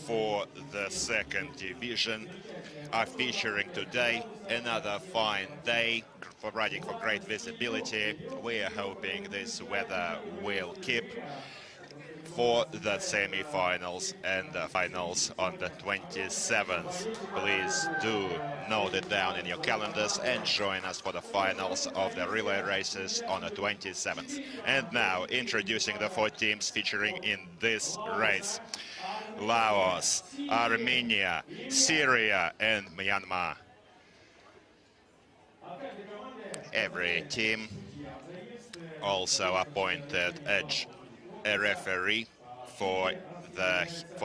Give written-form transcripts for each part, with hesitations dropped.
for the second division are featuring today. Another fine day for riding for great visibility. We are hoping this weather will keep for the semi-finals and the finals on the 27th. Please do note it down in your calendars and join us for the finals of the relay races on the 27th. And now, introducing the 4 teams featuring in this race: Laos, Armenia, Syria, and Myanmar. Every team also appointed a referee for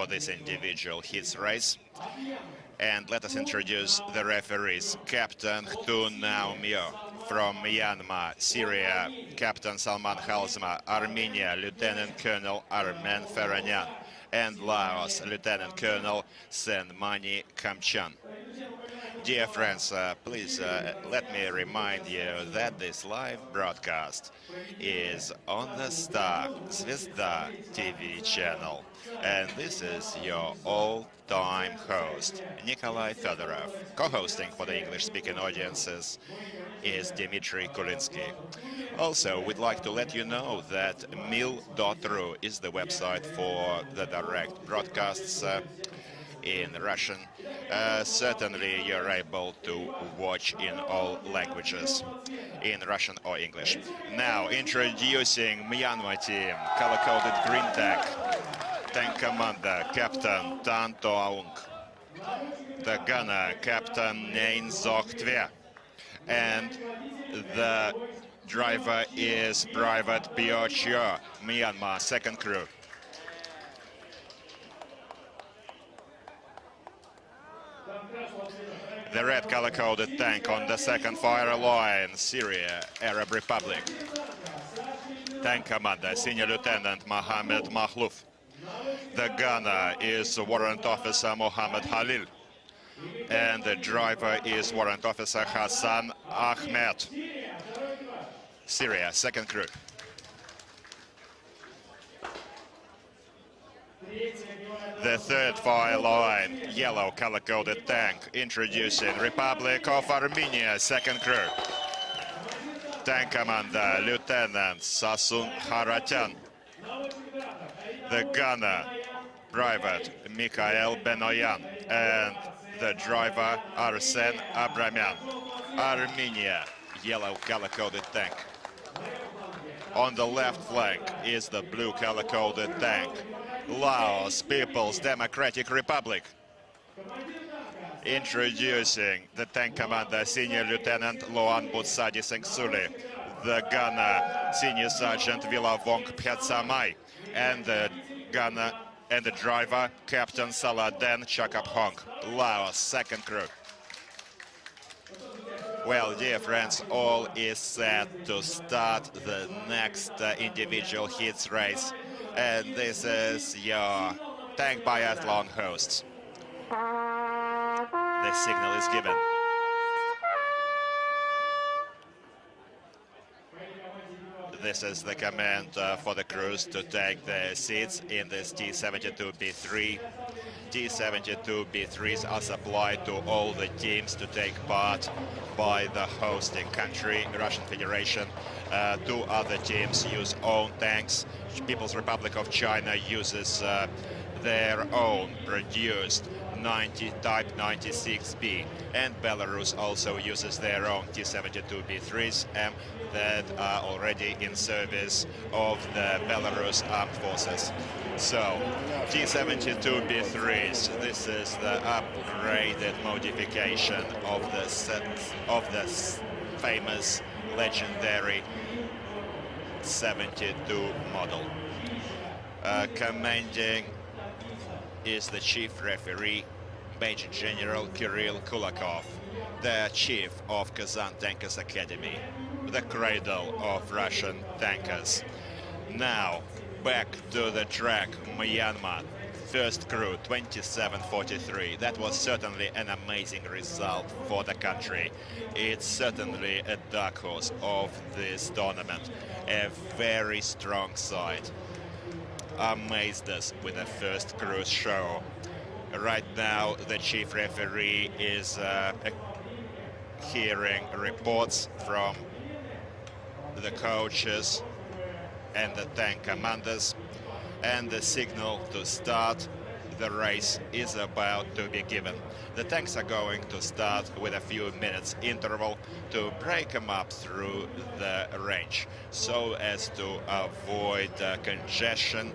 this individual hits race. And let us introduce the referees. Captain Htun Naumyo from Myanmar. Syria, Captain Salman Khalzma. Armenia, Lieutenant Colonel Armen Feranyan. And Laos, Lieutenant Colonel Senmani Kamchan. Dear friends, please let me remind you that this live broadcast is on the Star Zvezda TV channel. And this is your all-time host, Nikolai Fedorov. Co-hosting for the English-speaking audiences is Dmitry Kulinsky. Also, we'd like to let you know that mil.ru is the website for the direct broadcasts in Russian. Certainly you're able to watch in all languages, in Russian or English. Now, introducing Myanmar team, color-coded green tank commander, Captain Tan Toaung. The gunner, Captain Nain Zok Tve. And the driver is Private Pyo Chyo, Myanmar, second crew. The red color-coded tank on the second fire line, Syria, Arab Republic. Tank commander, Senior Lieutenant Mohammed Mahluf. The gunner is Warrant Officer Mohammed Halil. And the driver is Warrant Officer Hassan Ahmed. Syria, second crew. The third fire line, yellow color-coded tank, introducing Republic of Armenia, second crew. Tank commander, Lieutenant Sasun Haratyan. The gunner, Private Mikhail Benoyan. And the driver, Arsen Abramyan. Armenia, yellow color-coded tank. On the left flank is the blue color-coded tank, Laos People's Democratic Republic. Introducing the tank commander, Senior Lieutenant Loan Butsadi Sengsuli. The gunner, Senior Sergeant Vilavong Phetsamai. And the gunner and the driver, Captain Saladen Chakaphong. Laos, second crew. Well, dear friends, all is set to start the next individual hits race. And this is your tank biathlon host. The signal is given. This is the command for the crews to take their seats in this T-72B3. T-72B3s are supplied to all the teams to take part by the hosting country, Russian Federation. 2 other teams use own tanks. People's Republic of China uses their own produced Type 96B, and Belarus also uses their own T-72B3s that are already in service of the Belarus Armed Forces. So, T-72B3s, this is the upgraded modification of the famous, legendary 72 model. Commanding is the chief referee, Major General Kirill Kulakov, the chief of Kazan Tankers Academy, the cradle of Russian tankers. Now, back to the track, Myanmar. First crew, 27:43. That was certainly an amazing result for the country. It's certainly a dark horse of this tournament. A very strong side. Amazed us with the first cruise show. Right now, the chief referee is hearing reports from the coaches and the tank commanders, and the signal to start the race is about to be given. The tanks are going to start with a few minutes interval to break them up through the range so as to avoid congestion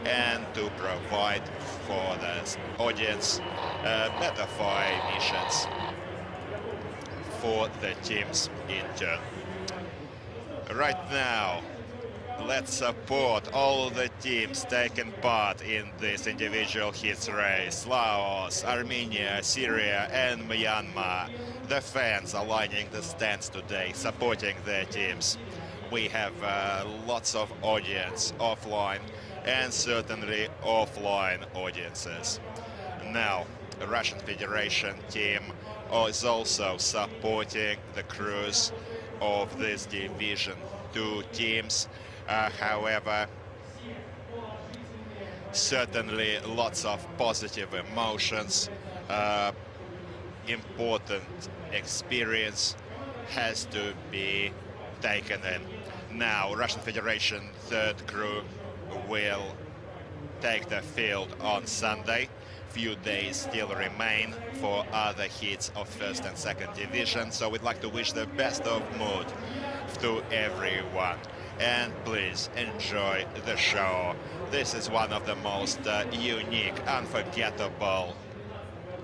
and to provide for the audience better fire emissions for the teams in turn. Right now, let's support all the teams taking part in this individual heats race. Laos, Armenia, Syria and Myanmar. The fans are lining the stands today, supporting their teams. We have lots of audience offline and certainly offline audiences. Now, the Russian Federation team is also supporting the crews of this division. Two teams, however, certainly lots of positive emotions, important experience has to be taken in. Now, Russian Federation third crew will take the field on Sunday. Few days still remain for other heats of first and second division, so we'd like to wish the best of mood to everyone, and please enjoy the show. This is one of the most unique, unforgettable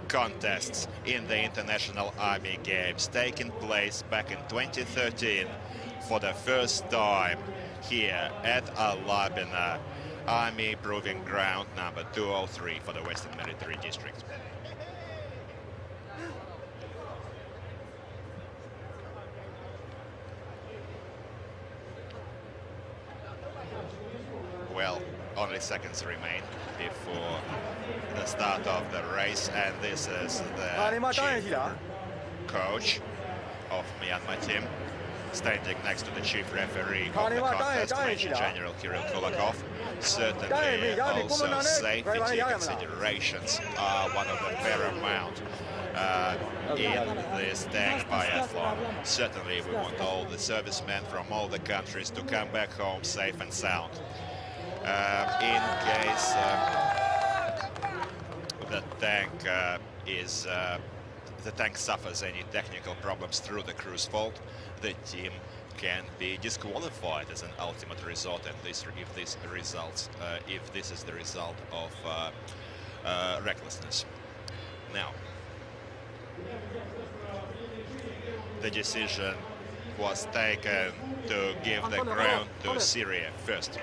contests in the International Army Games, taking place back in 2013 for the first time here at Alabino, Army Proving Ground number 203 for the Western Military District. Well, only seconds remain before the start of the race, and this is the chief coach of Myanmar team, standing next to the chief referee of the contest, Major General Kirill Kulakov. Certainly also safety considerations are one of the paramount in this tank biathlon. Certainly we want all the servicemen from all the countries to come back home safe and sound. In case the tank suffers any technical problems through the crew's fault, the team can be disqualified as an ultimate result, and if this is the result of recklessness. Now, the decision was taken to give the ground to Syria first.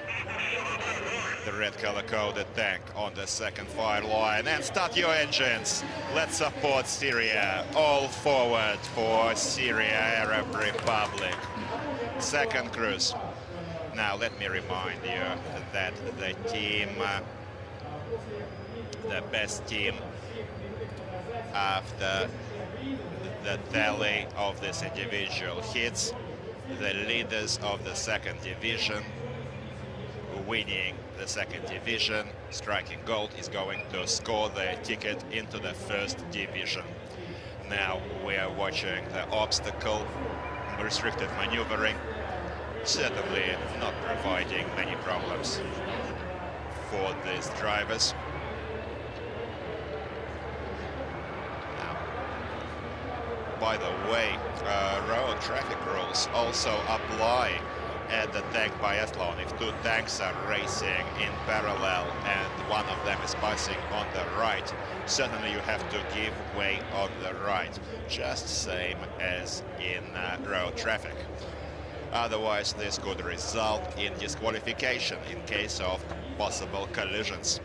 The red color-coded tank on the second fire line, and start your engines. Let's support Syria. All forward for Syria Arab Republic. Second cruise. Now let me remind you that the team, the best team after the tally of this individual hits, the leaders of the second division winning the second division, striking gold, is going to score their ticket into the first division. Now we are watching the obstacle, restricted maneuvering, certainly not providing many problems for these drivers. By the way, road traffic rules also apply at the tank biathlon. If two tanks are racing in parallel and one of them is passing on the right, certainly you have to give way on the right, just same as in road traffic. Otherwise, this could result in disqualification in case of possible collisions.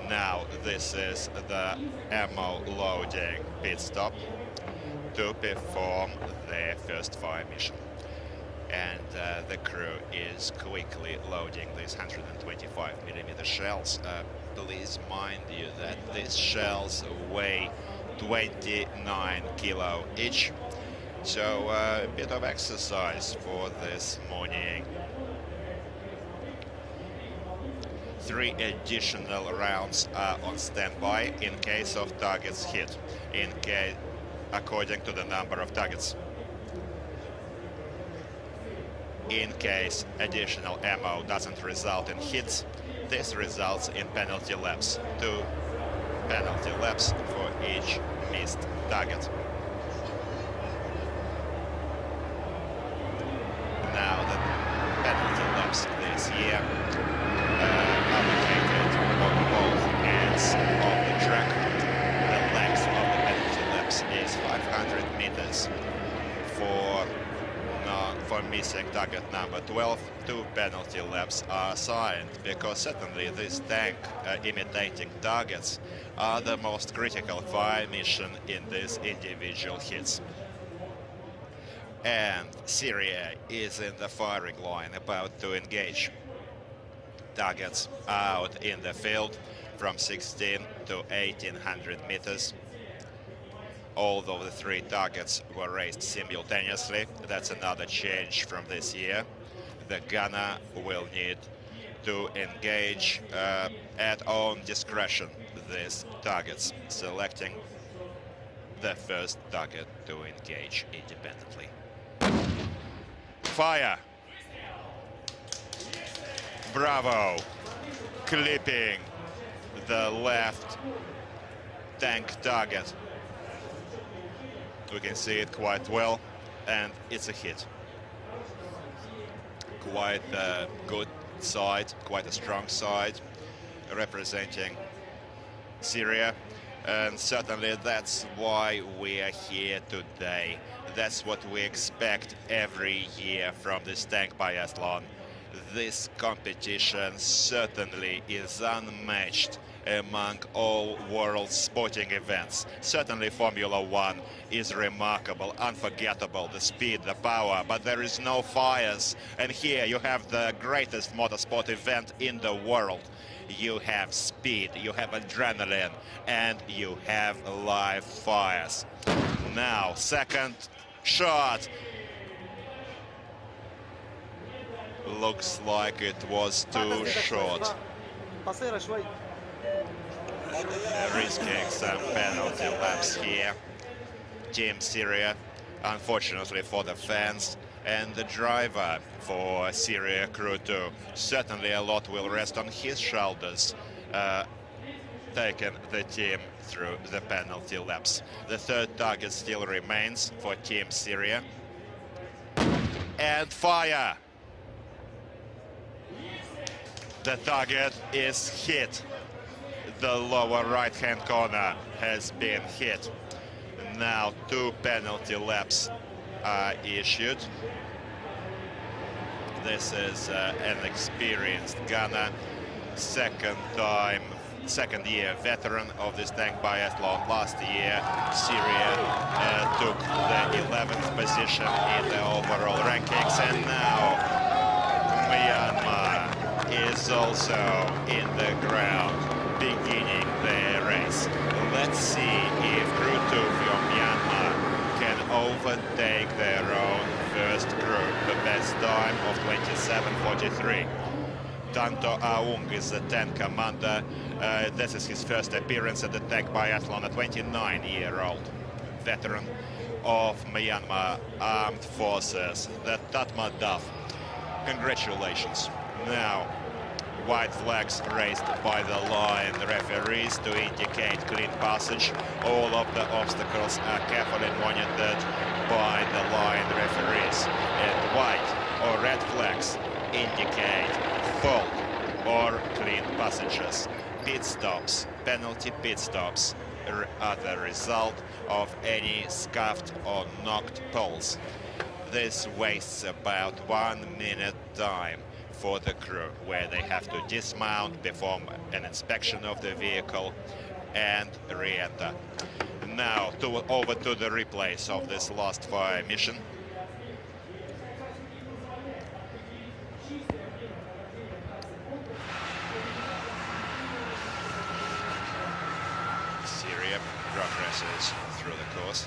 Now, this is the ammo loading pit stop to perform their first fire mission. And the crew is quickly loading these 125mm shells. Please mind you that these shells weigh 29 kilo each. So a bit of exercise for this morning. 3 additional rounds are on standby in case of targets hit, according to the number of targets. In case additional ammo doesn't result in hits, this results in penalty laps. 2 penalty laps for each missed target. Now the penalty laps this year are located on both ends of the track. The length of the penalty laps is 500 meters. For missing target number 12, 2 penalty laps are assigned, because certainly this tank imitating targets are the most critical fire mission in these individual hits. And Syria is in the firing line, about to engage. Targets out in the field from 16 to 1800 meters. All of the 3 targets were raised simultaneously. That's another change from this year. The gunner will need to engage at own discretion these targets, selecting the first target to engage independently. Fire! Bravo! Clipping the left tank target. We can see it quite well, and it's a hit. Quite a good side, quite a strong side, representing Syria. And certainly that's why we are here today. That's what we expect every year from this tank biathlon. This competition certainly is unmatched among all world sporting events. Certainly Formula One is remarkable, unforgettable, the speed, the power, but there is no fires. And here you have the greatest motorsport event in the world. You have speed, you have adrenaline, and you have live fires. Now, second shot. Looks like it was too short. Risking some penalty laps here. Team Syria, unfortunately for the fans and the driver for Syria Crew 2. Certainly a lot will rest on his shoulders, taking the team through the penalty laps. The third target still remains for Team Syria. And fire! The target is hit. The lower right-hand corner has been hit. Now 2 penalty laps are issued. This is an experienced gunner, second-year veteran of this tank biathlon. Last year, Syria took the 11th position in the overall rankings, and now Myanmar is also in the ground, beginning their race. Let's see if Crew 2 from Myanmar can overtake their own first group, the best time of 27:43. Tanto Aung is the tank commander. This is his first appearance at the tank biathlon, a 29-year-old veteran of Myanmar Armed Forces, the Tatmadaw. Congratulations. Now, white flags raised by the line referees to indicate clean passage. All of the obstacles are carefully monitored by the line referees. And white or red flags indicate fault or clean passages. Pit stops, penalty pit stops, are the result of any scuffed or knocked poles. This wastes about 1 minute time for the crew, where they have to dismount, perform an inspection of the vehicle, and re-enter. Now, over to the replays of this last fire mission. Syria progresses through the course,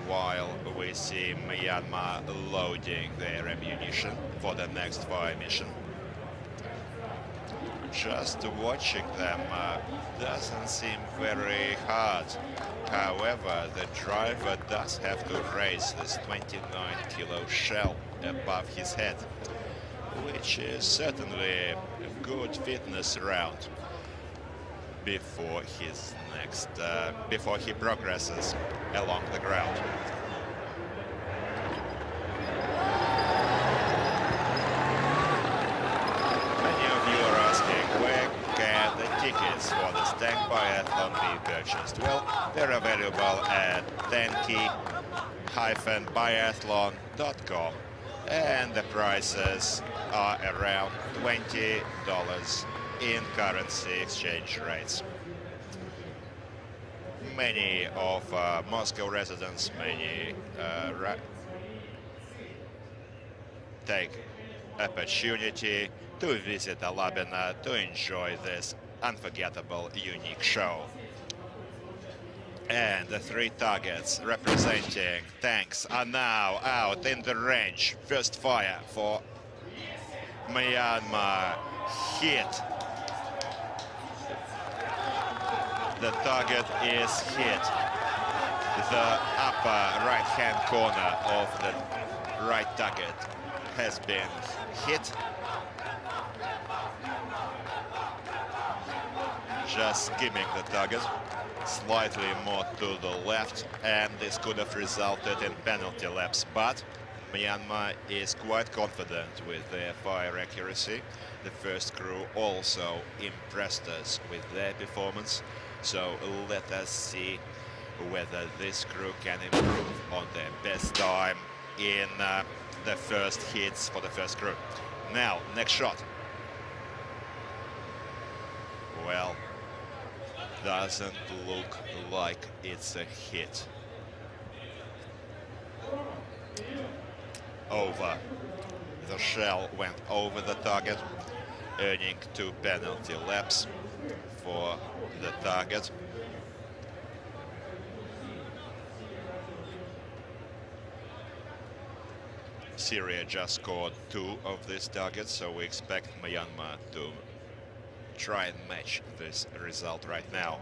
while we see Myanmar loading their ammunition for the next fire mission. just watching them doesn't seem very hard. However, the driver does have to raise this 29-kilo shell above his head, which is certainly a good fitness round before before he progresses along the ground. Many of you are asking, where can the tickets for the Stang Biathlon be purchased? Well, they're available at tenki-biathlon.com, and the prices are around $20 in currency exchange rates. Many of Moscow residents, take opportunity to visit Alabino to enjoy this unforgettable, unique show. And the three targets representing tanks are now out in the range. First fire for Myanmar. Hit. The target is hit. The upper right-hand corner of the right target has been hit. Just skimming the target, slightly more to the left, and this could have resulted in penalty laps, but Myanmar is quite confident with their fire accuracy. The first crew also impressed us with their performance, so let us see whether this crew can improve on their best time in the first hits for the first crew. Now, next shot. Well, doesn't look like it's a hit. Over. The shell went over the target, earning 2 penalty laps for the target. Syria just scored 2 of these targets, so we expect Myanmar to try and match this result right now.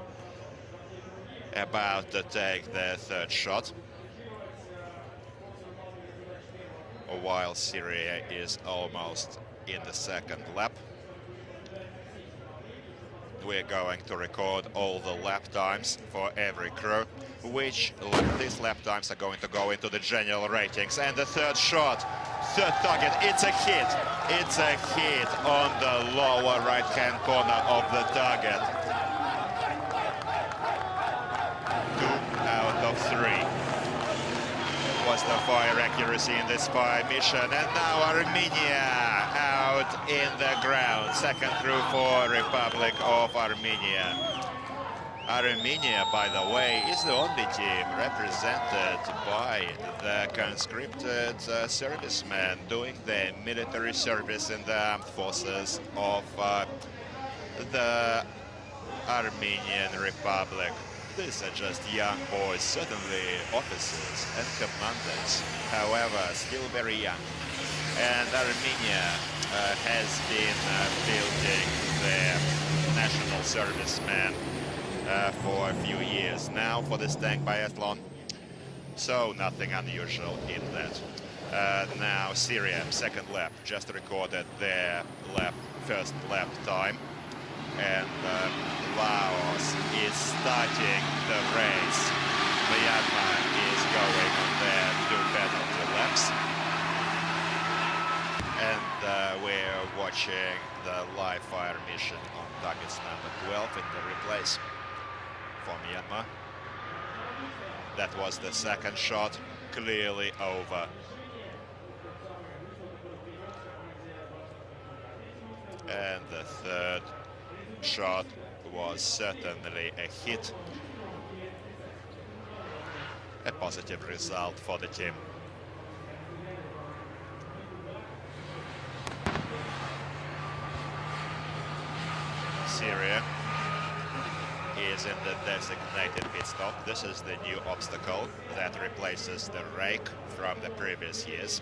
About to take the third shot, while Syria is almost in the second lap. We're going to record all the lap times for every crew, which these lap times are going to go into the general ratings. And the third shot, third target, it's a hit. It's a hit on the lower right-hand corner of the target. 2 out of 3 was the fire accuracy in this fire mission. And now Armenia out in the ground. Second crew for Republic of Armenia. Armenia, by the way, is the only team represented by the conscripted servicemen doing their military service in the armed forces of the Armenian Republic. These are just young boys, certainly officers and commanders, however, still very young. And Armenia has been building their national servicemen for a few years now for the Stang Biathlon, so nothing unusual in that. Now Syria, second lap, just recorded their first lap time, and Laos is starting the race. Myanmar is going on their 2 penalty laps. And we're watching the live fire mission on targets number 12 in the replays for Myanmar. That was the second shot, clearly over. And the third shot was certainly a hit. A positive result for the team. Syria is in the designated pit stop. This is the new obstacle that replaces the rake from the previous years.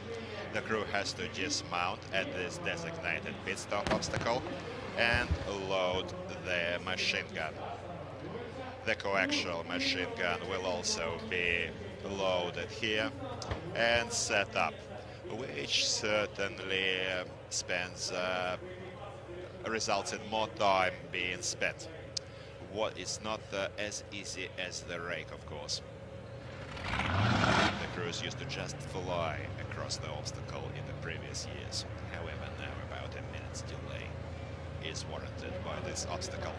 The crew has to dismount at this designated pit stop obstacle. and load their machine gun. The coaxial machine gun will also be loaded here and set up, which certainly results in more time being spent. What is not as easy as the rake, of course. The crews used to just fly across the obstacle in the previous years. However, now about a minute's delay is warranted by this obstacle.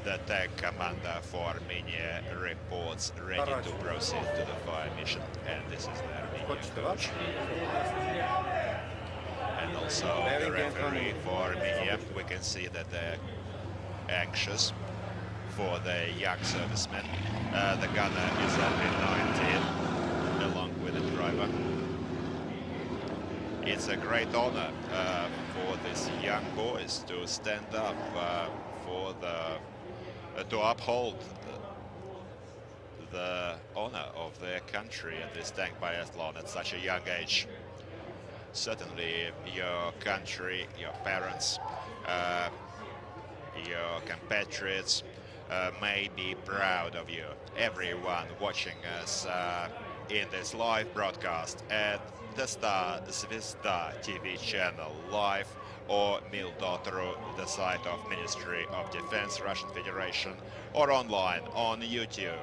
The tank commander for Armenia reports ready to proceed to the fire mission, and this is the Armenian coach. And also the referee for Armenia. We can see that they're anxious for the young servicemen. The gunner is only 19, along with the driver. It's a great honor for these young boys to stand up to uphold the honor of their country at this tank biathlon at such a young age. Certainly your country, your parents, your compatriots may be proud of you. Everyone watching us in this live broadcast at the Star Zvezda TV channel live, or Mildo through the site of Ministry of Defense, Russian Federation, or online on YouTube.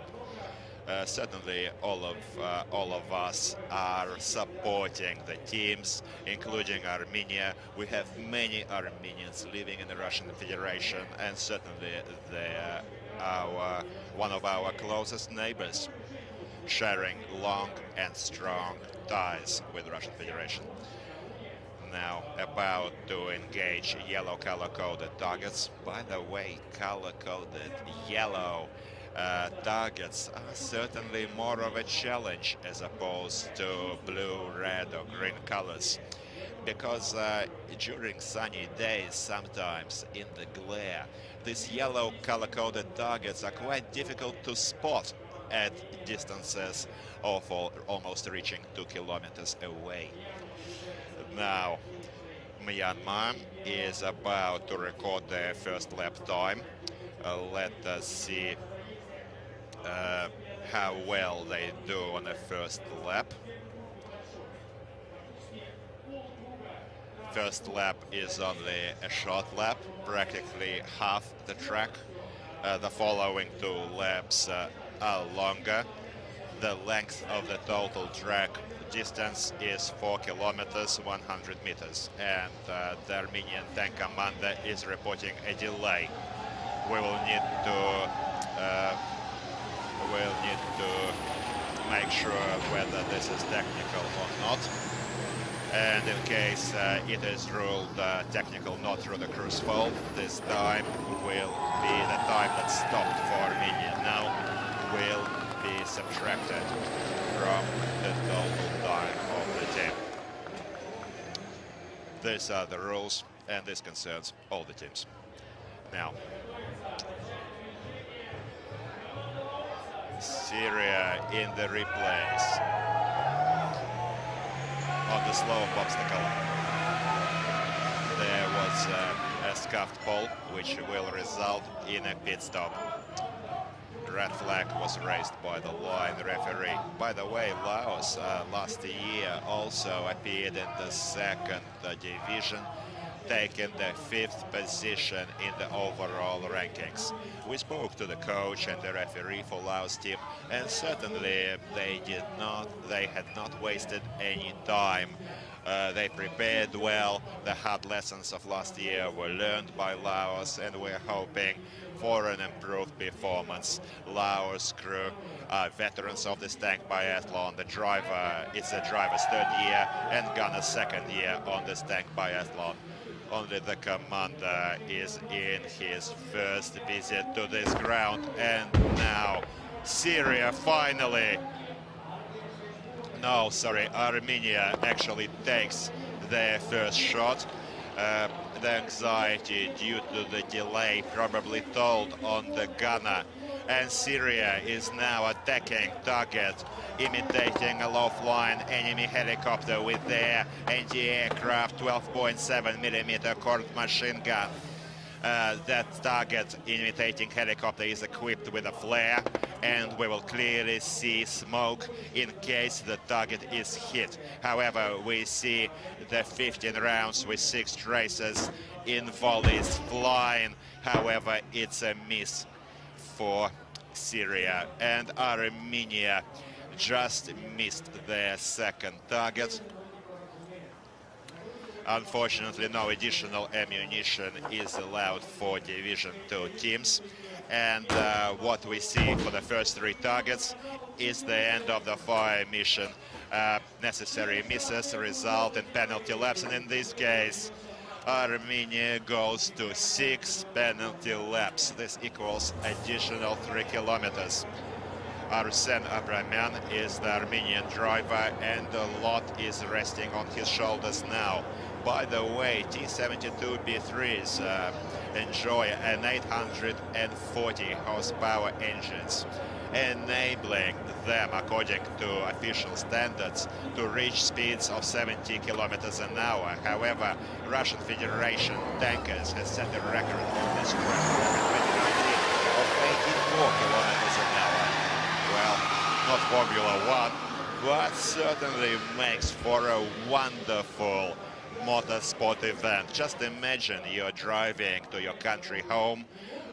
Certainly all of us are supporting the teams, including Armenia. We have many Armenians living in the Russian Federation, and certainly they're one of our closest neighbors, sharing long and strong ties with the Russian Federation. Now about to engage yellow color-coded targets. By the way, color-coded yellow targets are certainly more of a challenge as opposed to blue, red or green colors, because during sunny days, sometimes in the glare, these yellow color-coded targets are quite difficult to spot at distances of almost reaching 2 kilometers away. Now, Myanmar is about to record their first lap time. Let us see how well they do on the first lap. First lap is only a short lap, practically half the track. The following 2 laps are longer. The length of the total track distance is 4 kilometers, 100 meters, and the Armenian tank commander is reporting a delay. We will need to make sure whether this is technical or not, and in case it is ruled technical not through the crew's fault, this time will be the time that stopped for Armenia now will be subtracted from the total time of the team. These are the rules, and this concerns all the teams. Now, Syria in the replays on the slope obstacle. There was a scuffed pole, which will result in a pit stop. Red flag was raised by the line referee. By the way, Laos last year also appeared in the 2nd division, taking the 5th position in the overall rankings. We spoke to the coach and the referee for Laos team, and certainly they had not wasted any time. They prepared well. The hard lessons of last year were learned by Laos, and we're hoping for an improved performance. Laos crew are veterans of this tank biathlon. The driver is the driver's 3rd year and gunner's 2nd year on this tank biathlon. Only the commander is in his first visit to this ground, and now Syria finally, no, sorry, Armenia actually takes their first shot. The anxiety due to the delay probably told on the gunner, and Syria is now attacking target, imitating a low-flying enemy helicopter with their anti-aircraft 12.7mm Colt machine gun. That target imitating helicopter is equipped with a flare, and we will clearly see smoke in case the target is hit. However, we see the 15 rounds with 6 traces in volleys flying. However, it's a miss for Syria, and Armenia just missed their second target. Unfortunately, no additional ammunition is allowed for Division 2 teams. And what we see for the first 3 targets is the end of the fire mission. Necessary misses result in penalty laps, and in this case, Armenia goes to 6 penalty laps. This equals additional 3 kilometers. Arsen Abraman is the Armenian driver, and a lot is resting on his shoulders now. By the way, T-72B3s enjoy an 840 horsepower engines, enabling them, according to official standards, to reach speeds of 70 kilometers an hour. However, Russian Federation tankers has set a record on this track of 84 kilometers an hour. Well, not Formula 1, but certainly makes for a wonderful motorsport event. Just imagine you're driving to your country home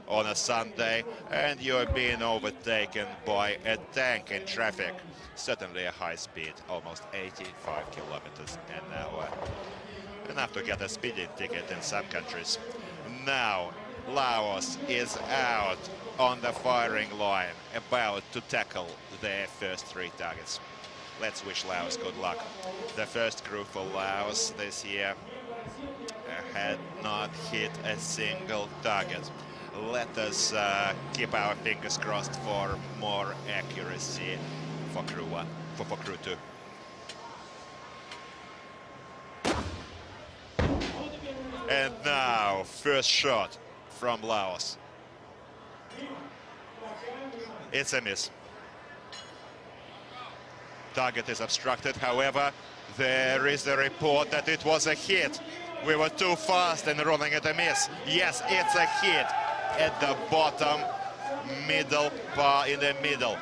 on a Sunday and you're being overtaken by a tank in traffic. Certainly a high speed, almost 85 kilometers an hour. Enough to get a speeding ticket in some countries. Now, Laos is out on the firing line, about to tackle their first 3 targets. Let's wish Laos good luck. The first crew for Laos this year had not hit a single target. Let us keep our fingers crossed for more accuracy for crew 1, for crew 2. And now, first shot from Laos. It's a miss. Target is obstructed, however, there is a report that it was a hit. We were too fast in rolling it a miss. Yes, it's a hit at the bottom, middle bar, in the middle.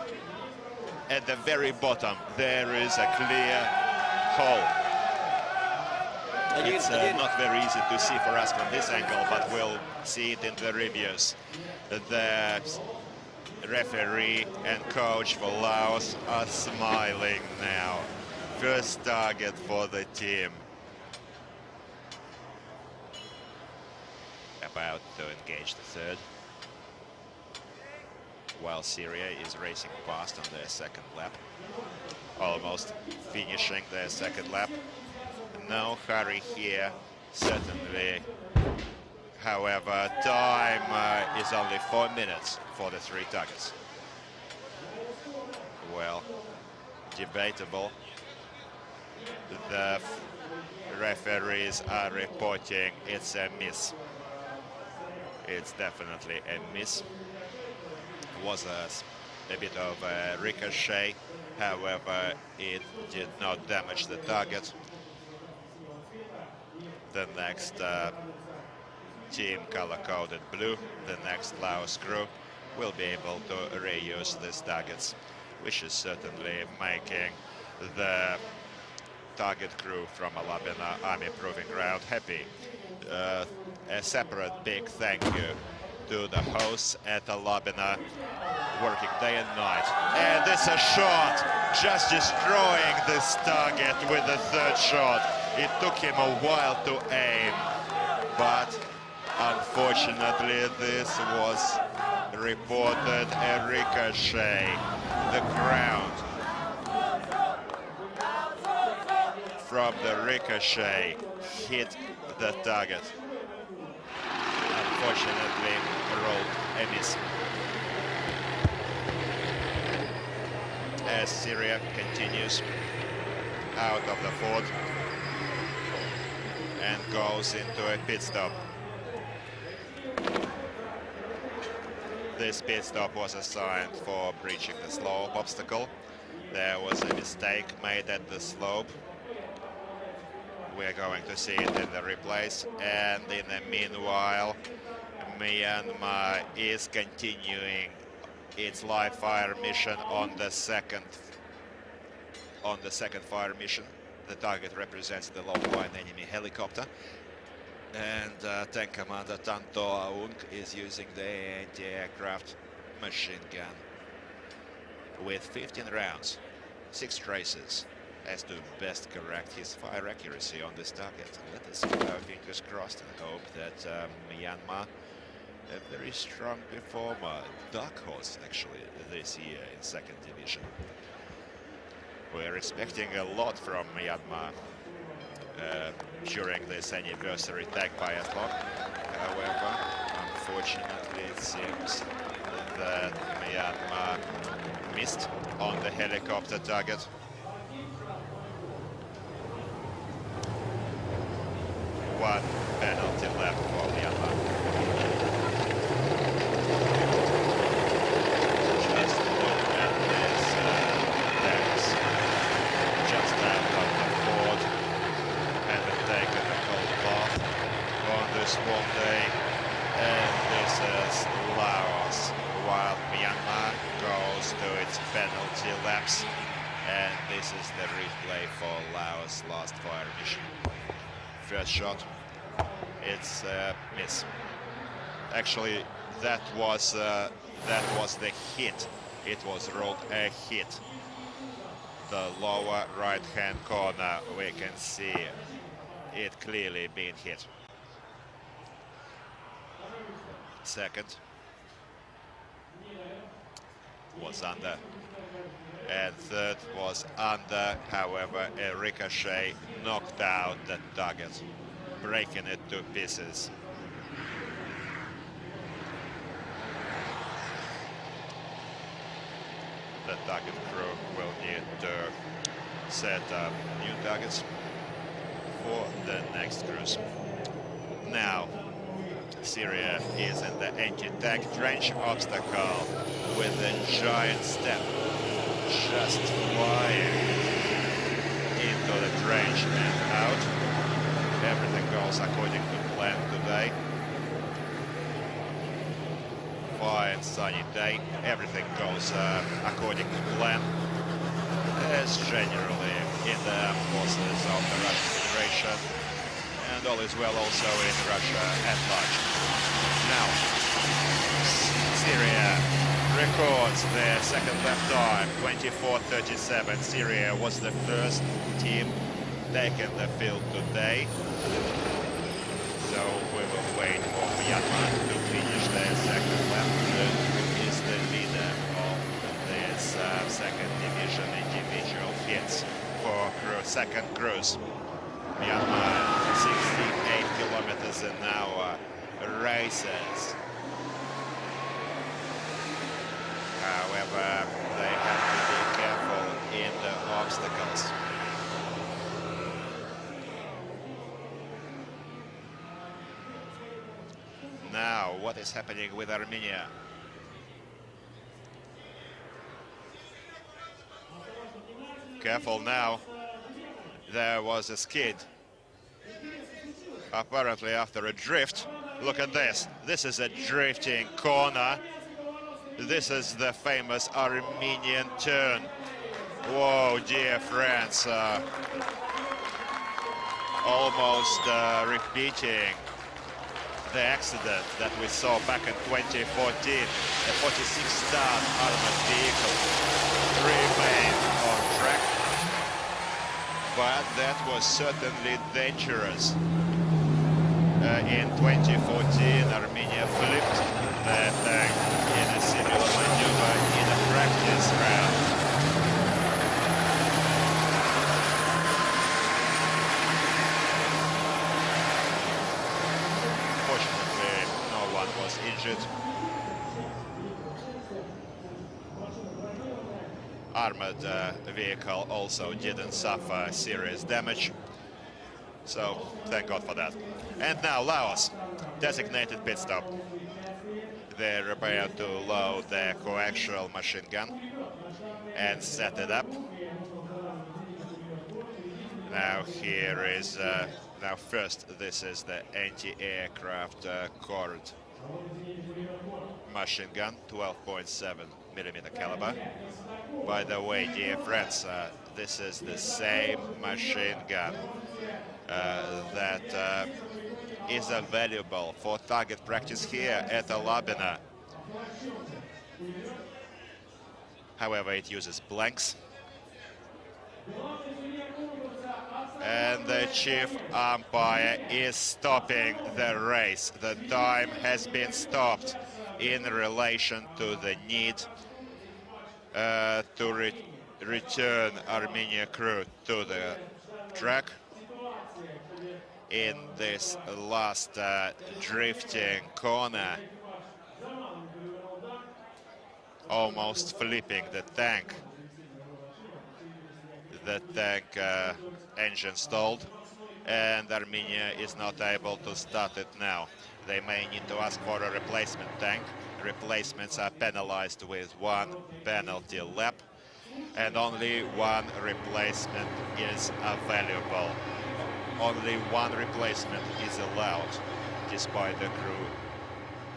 At the very bottom, there is a clear hole. It's not very easy to see for us from this angle, but we'll see it in the reviews. The referee and coach for Laos are smiling now. First target for the team. About to engage the third. While Syria is racing past on their second lap. Almost finishing their second lap. No hurry here, certainly. However, time is only 4 minutes for the 3 targets. Well, debatable. The referees are reporting it's a miss. It's definitely a miss. It was a bit of a ricochet, however, it did not damage the target. The next team, color-coded blue, the next Laos crew, will be able to reuse these targets, which is certainly making the target crew from Alabino Army Proving Ground happy. A separate big thank you to the hosts at Alabino, working day and night. And it's a shot, just destroying this target with the third shot. It took him a while to aim, but unfortunately this was reported a ricochet. The ground from the ricochet hit the target. Unfortunately, rolled a miss. As Syria continues out of the fort and goes into a pit stop. This pit stop was assigned for breaching the slope obstacle. There was a mistake made at the slope. We're going to see it in the replays, and in the meanwhile, Myanmar is continuing its live fire mission on the second fire mission. The target represents the low-flying enemy helicopter, and tank commander Tanto Aung is using the anti-aircraft machine gun with 15 rounds, 6 traces, as to best correct his fire accuracy on this target. Let us keep our fingers crossed and hope that Myanmar, a very strong performer, dark horse actually this year in second division. We're expecting a lot from Myanmar during this anniversary tag biathlon. However, unfortunately, it seems that Myanmar missed on the helicopter target. One penalty left for Myanmar. Just look at this. There's just out of the fort and taken a cold bath on this warm day. And this is Laos, while Myanmar goes to its penalty laps. And this is the replay for Laos' last fire mission. First shot, it's a miss. Actually, that was the hit. It was rolled a hit. The lower right-hand corner, we can see it clearly being hit. Second was under, and third was under. However, a ricochet knocked out the target, breaking it to pieces. The target crew will need to set up new targets for the next cruise. Now, Syria is in the anti-tank trench obstacle with a giant step, just flying into the trench and out. Everything goes according to plan today. Fine sunny day, everything goes according to plan, as generally in the forces of the Russian Federation, and all is well also in Russia at large. Now, Syria records their second lap time, 24:37. Syria was the first team taking the field today, so we will wait for Myanmar to finish their second lap. Who is the leader of this second division individual hits for second cruise? Myanmar, 68 kilometers an hour races. However, they have to be careful in the obstacles. Now, what is happening with Armenia? Careful now. There was a skid. Apparently after a drift. Look at this. This is a drifting corner. This is the famous Armenian turn. Whoa, dear friends. Almost repeating the accident that we saw back in 2014. A 46-ton armored vehicle remained on track, but that was certainly dangerous. In 2014, Armenia flipped the tank in a similar maneuver in a practice round. Fortunately, no one was injured. Armored vehicle also didn't suffer serious damage. So, thank God for that. And now Laos, designated pit stop. They're about to load their coaxial machine gun and set it up. Now here is, now first this is the anti-aircraft cord machine gun, 12.7 mm caliber. By the way, dear friends, this is the same machine gun that is available for target practice here at Alabino. However, it uses blanks. And the chief umpire is stopping the race. The time has been stopped in relation to the need to return Armenia crew to the track in this last drifting corner, almost flipping the tank. The tank engine stalled, and Armenia is not able to start it now. They may need to ask for a replacement tank. Replacements are penalized with 1 penalty lap, and only 1 replacement is available. Only 1 replacement is allowed, despite the crew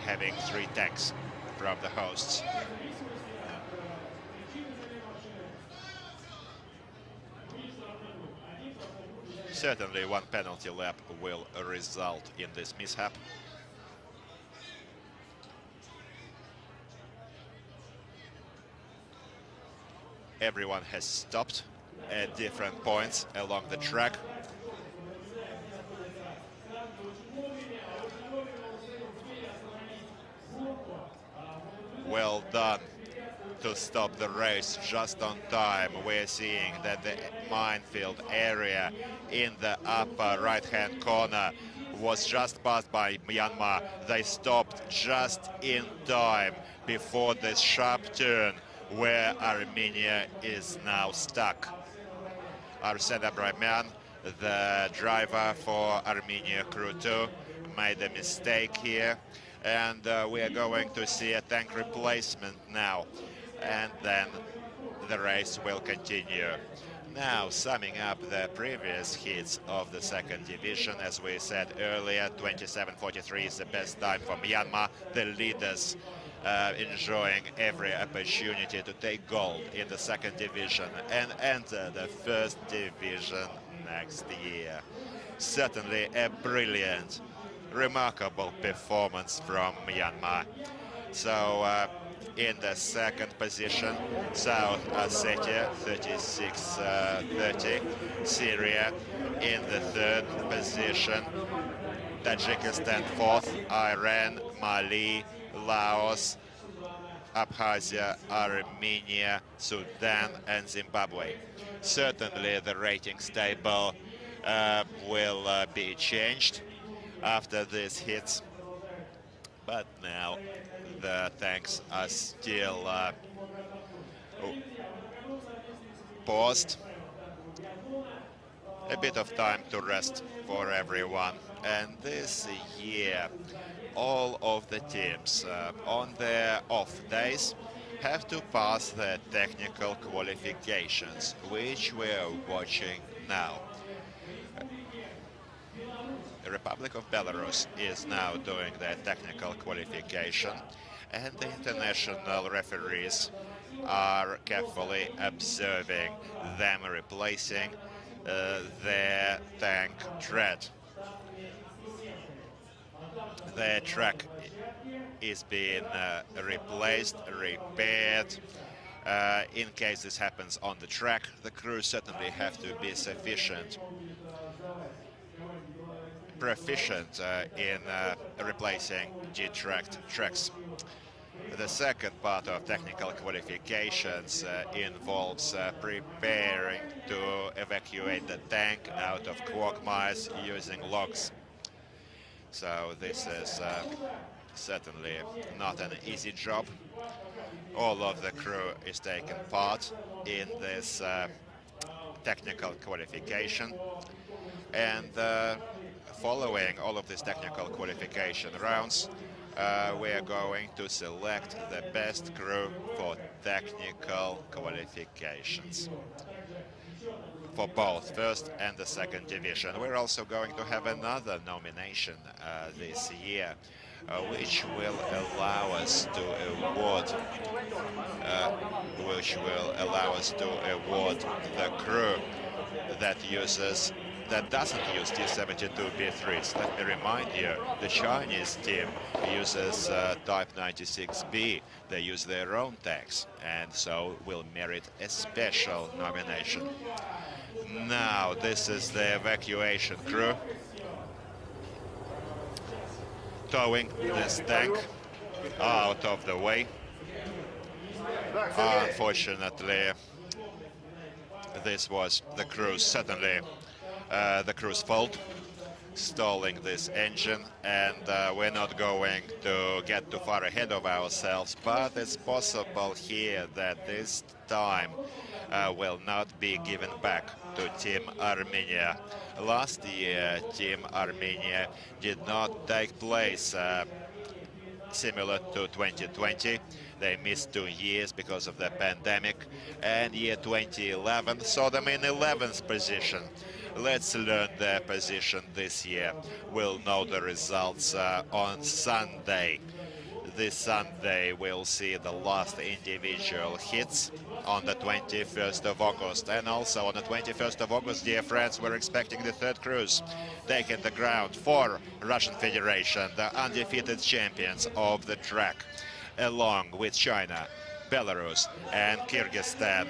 having 3 tanks from the hosts. Certainly 1 penalty lap will result in this mishap. Everyone has stopped at different points along the track. Well done to stop the race just on time. We're seeing that the minefield area in the upper right-hand corner was just passed by Myanmar. They stopped just in time before this sharp turn where Armenia is now stuck. Arsene Abramian, the driver for Armenia Crew 2, made a mistake here, and we are going to see a tank replacement now, and then the race will continue. Now, summing up the previous heats of the second division, as we said earlier, 27:43 is the best time for Myanmar. The leaders enjoying every opportunity to take gold in the second division and enter the first division next year. Certainly a brilliant, remarkable performance from Myanmar. So in the second position, South Ossetia, 36-30. Syria in the third position, Tajikistan fourth, Iran, Mali, Laos, Abkhazia, Armenia, Sudan, and Zimbabwe. Certainly the ratings table will be changed after these hits, but now the tanks are still paused. A bit of time to rest for everyone. And this year, all of the teams on their off days have to pass the technical qualifications, which we're watching now. The Republic of Belarus is now doing their technical qualification, and the international referees are carefully observing them replacing their tank tread. The track is being replaced, repaired. In case this happens on the track, the crew certainly have to be proficient in replacing detracked tracks. The second part of technical qualifications involves preparing to evacuate the tank out of quagmires using logs. So this is certainly not an easy job. All of the crew is taking part in this technical qualification, and following all of these technical qualification rounds, we are going to select the best crew for technical qualifications for both first and the second division. We're also going to have another nomination this year. which will allow us to award uh, the crew that doesn't use T-72B3s. Let me remind you, the Chinese team uses Type 96B. They use their own tanks, and so will merit a special nomination. Now, this is the evacuation crew towing this tank out of the way. Unfortunately, this was the crew's, certainly the crew's fault, stalling this engine, and we're not going to get too far ahead of ourselves, but it's possible here that this time will not be given back to Team Armenia. Last year, Team Armenia did not take place similar to 2020. They missed 2 years because of the pandemic, and year 2011 saw them in 11th position. Let's learn their position this year. We'll know the results on Sunday. This Sunday we'll see the last individual hits on the 21st of August. And also on the 21st of August, dear friends, we're expecting the third cruise taking the ground for Russian Federation, the undefeated champions of the track, along with China, Belarus and Kyrgyzstan.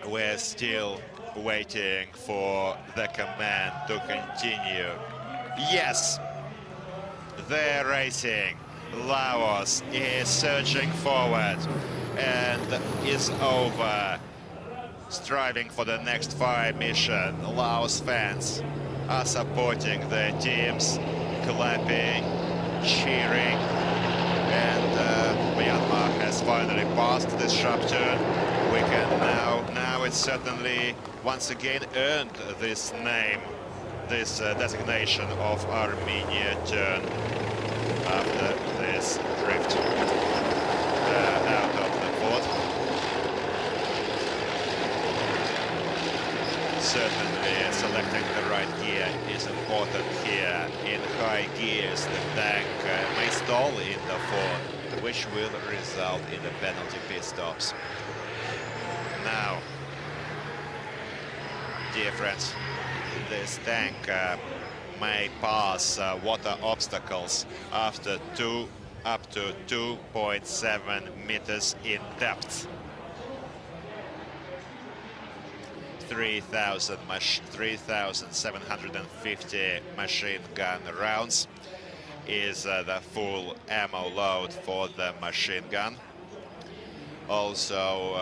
We're still waiting for the command to continue. Yes, they're racing. Laos is surging forward and is over, striving for the next fire mission. Laos fans are supporting their teams, clapping, cheering, and Myanmar has finally passed this sharp turn. We can now it's certainly once again earned this name, this designation of Armenia turn after this drift out of the fort. Certainly selecting the right gear is important here. In high gears, the tank may stall in the fort, which will result in the penalty pit stops. Now, dear friends, this tank may pass water obstacles after up to 2.7 meters in depth. 3,750 machine gun rounds is the full ammo load for the machine gun. Also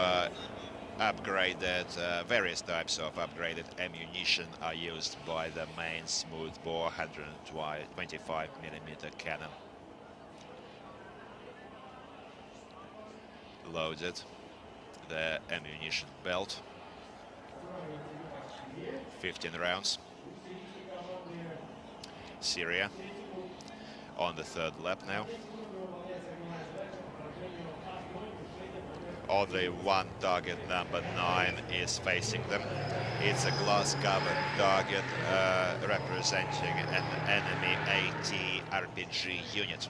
upgraded, various types of upgraded ammunition are used by the main smoothbore 125mm cannon. Loaded the ammunition belt, 15 rounds. Syria on the third lap now. Only one target, number 9, is facing them. It's a glass-covered target representing an enemy AT RPG unit.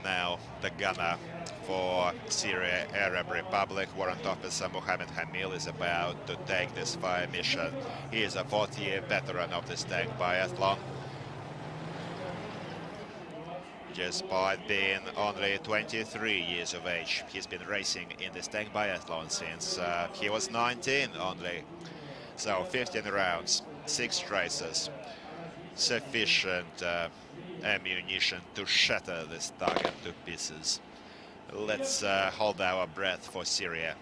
Now the gunner for Syria Arab Republic, Warrant Officer Mohammed Hamil, is about to take this fire mission. He is a 40-year veteran of this tank biathlon. Despite being only 23 years of age, he's been racing in this tank biathlon since he was 19 only. So 15 rounds, 6 traces, sufficient ammunition to shatter this target to pieces. Let's hold our breath for Syria.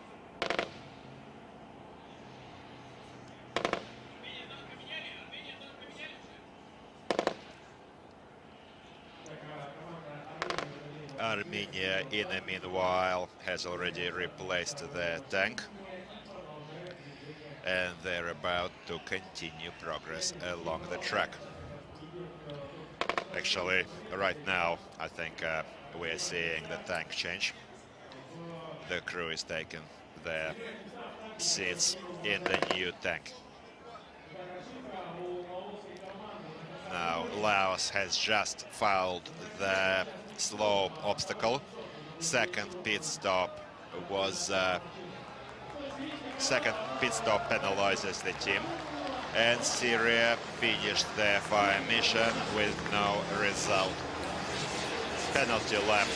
Armenia, in the meanwhile, has already replaced their tank, and they're about to continue progress along the track. Actually, right now, I think we're seeing the tank change. The crew is taking their seats in the new tank. now. Laos has just fouled the slope obstacle. Second pit stop penalizes the team. And Syria finished their fire mission with no result. Penalty lap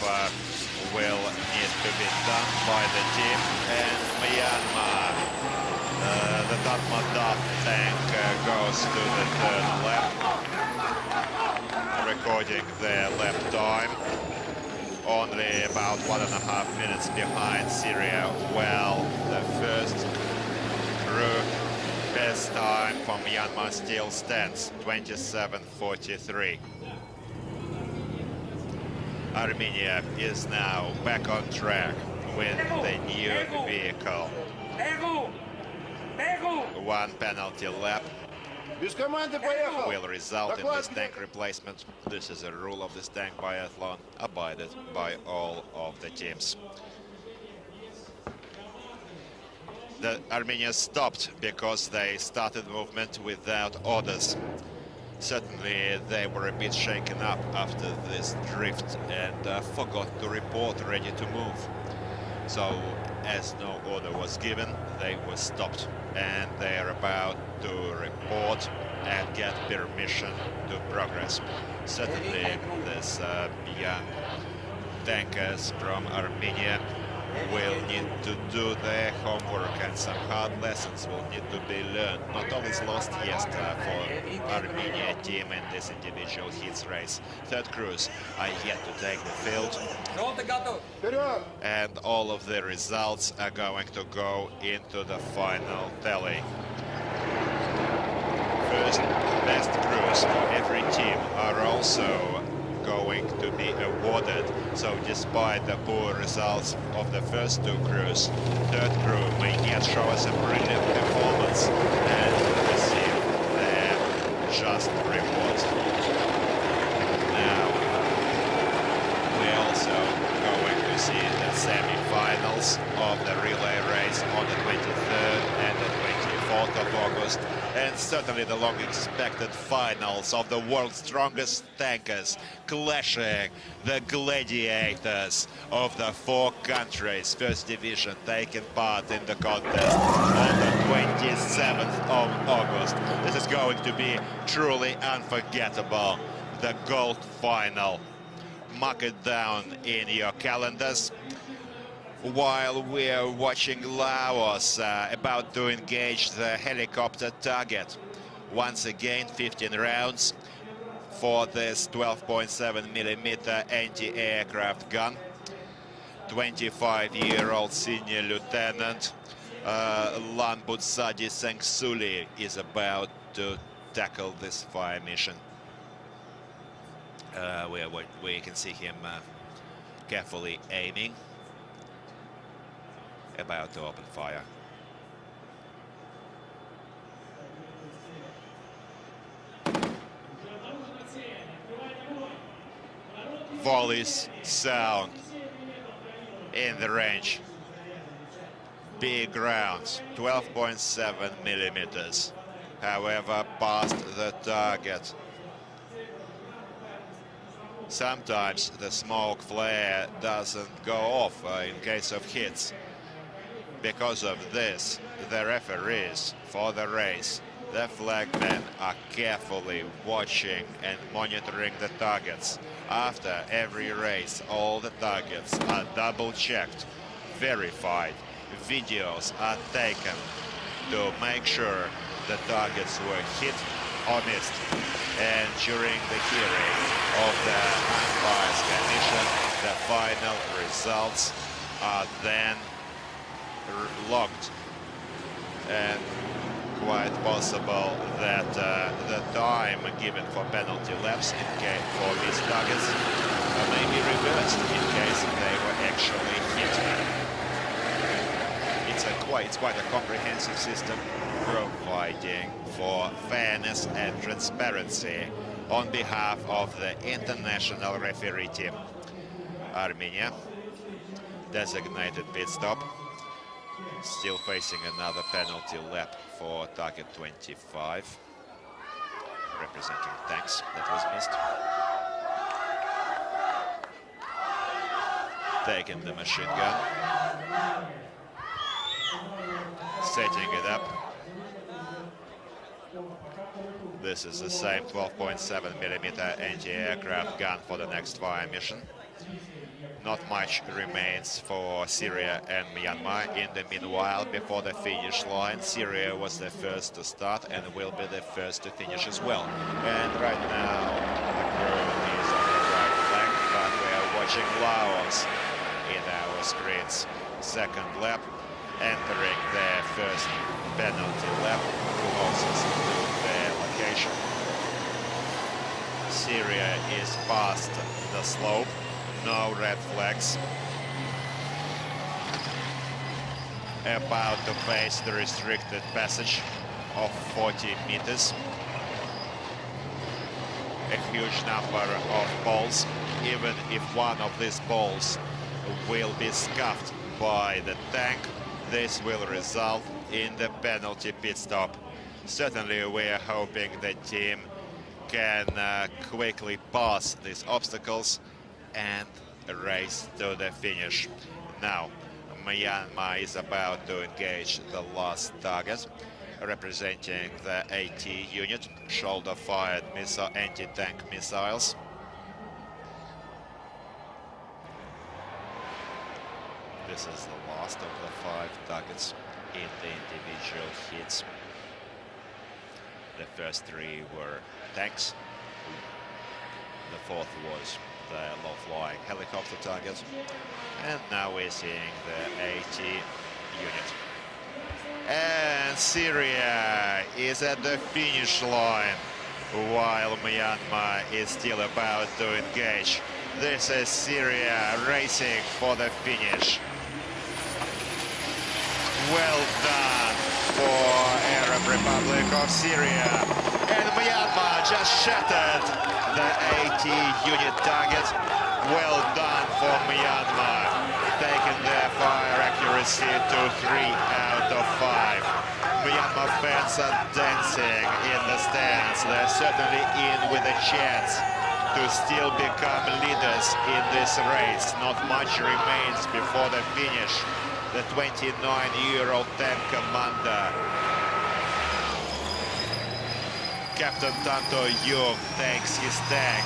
will need to be done by the team. And Myanmar, the Tatmadaw tank goes to the third lap, recording their lap time. Only about 1.5 minutes behind Syria. Well, the first crew best time for Myanmar still stands, 27:43. Armenia is now back on track with the new vehicle. One penalty lap will result in this tank replacement. This is a rule of this tank biathlon, abided by all of the teams. The Armenia stopped because they started movement without orders. Certainly they were a bit shaken up after this drift and forgot to report ready to move. So as no order was given, they were stopped, and they are about to report and get permission to progress. Certainly this young tankers from Armenia will need to do their homework, and some hard lessons will need to be learned. Not all is lost yet for Armenia team in this individual heats race. Third crews are yet to take the field, and all of the results are going to go into the final tally. First best crews for every team are also going to be awarded. So despite the poor results of the first two crews, third crew may yet show us a brilliant performance and receive their just reward. Now we're also going to see the semi-finals of the relay race on the 23rd and the 24th of August, and certainly the long-expected finals of the world's strongest tankers, clashing the gladiators of the four countries, first division, taking part in the contest on the 27th of August. This is going to be truly unforgettable, the gold final. Mark it down in your calendars. While we're watching Laos about to engage the helicopter target. Once again, 15 rounds for this 12.7mm anti-aircraft gun. 25-year-old senior lieutenant Lambutsadi Sengsuli is about to tackle this fire mission. Where you can see him carefully aiming, about to open fire. Volleys sound in the range. Big rounds, 12.7mm. However, past the target. Sometimes the smoke flare doesn't go off in case of hits. Because of this, the referees for the race, the flagmen, are carefully watching and monitoring the targets. After every race, all the targets are double-checked, verified. Videos are taken to make sure the targets were hit or missed. And during the hearing of the Umpires Commission, the final results are then logged, and quite possible that the time given for penalty laps for these targets may be reversed in case they were actually hit. It's quite a comprehensive system, providing for fairness and transparency on behalf of the international referee team. Armenia, designated pit stop, still facing another penalty lap for target 25. representing tanks that was missed. Taking the machine gun, setting it up. This is the same 12.7mm anti-aircraft gun for the next fire mission. Not much remains for Syria and Myanmar. In the meanwhile, before the finish line, Syria was the first to start and will be the first to finish as well. And right now, the crew is on the right flank, but we are watching Laos in our screens. Second lap, entering their first penalty lap, closest to their location. Syria is past the slope. No red flags. About to face the restricted passage of 40 meters. A huge number of balls. Even if one of these balls will be scuffed by the tank, this will result in the penalty pit stop. Certainly we are hoping the team can quickly pass these obstacles and race to the finish. Now, Myanmar is about to engage the last target, representing the AT unit, shoulder-fired anti-tank missiles. This is the last of the 5 targets in the individual hits. The first 3 were tanks. The 4th was the low-flying helicopter target, and now we're seeing the AT unit. And Syria is at the finish line, while Myanmar is still about to engage. This is Syria racing for the finish. Well done for Arab Republic of Syria. And Myanmar just shattered the AT unit target. Well done for Myanmar, taking their fire accuracy to 3 out of 5. Myanmar fans are dancing in the stands. They're certainly in with a chance to still become leaders in this race. Not much remains before the finish. The 29-year-old tank commander, Captain Tanto Yung, takes his tank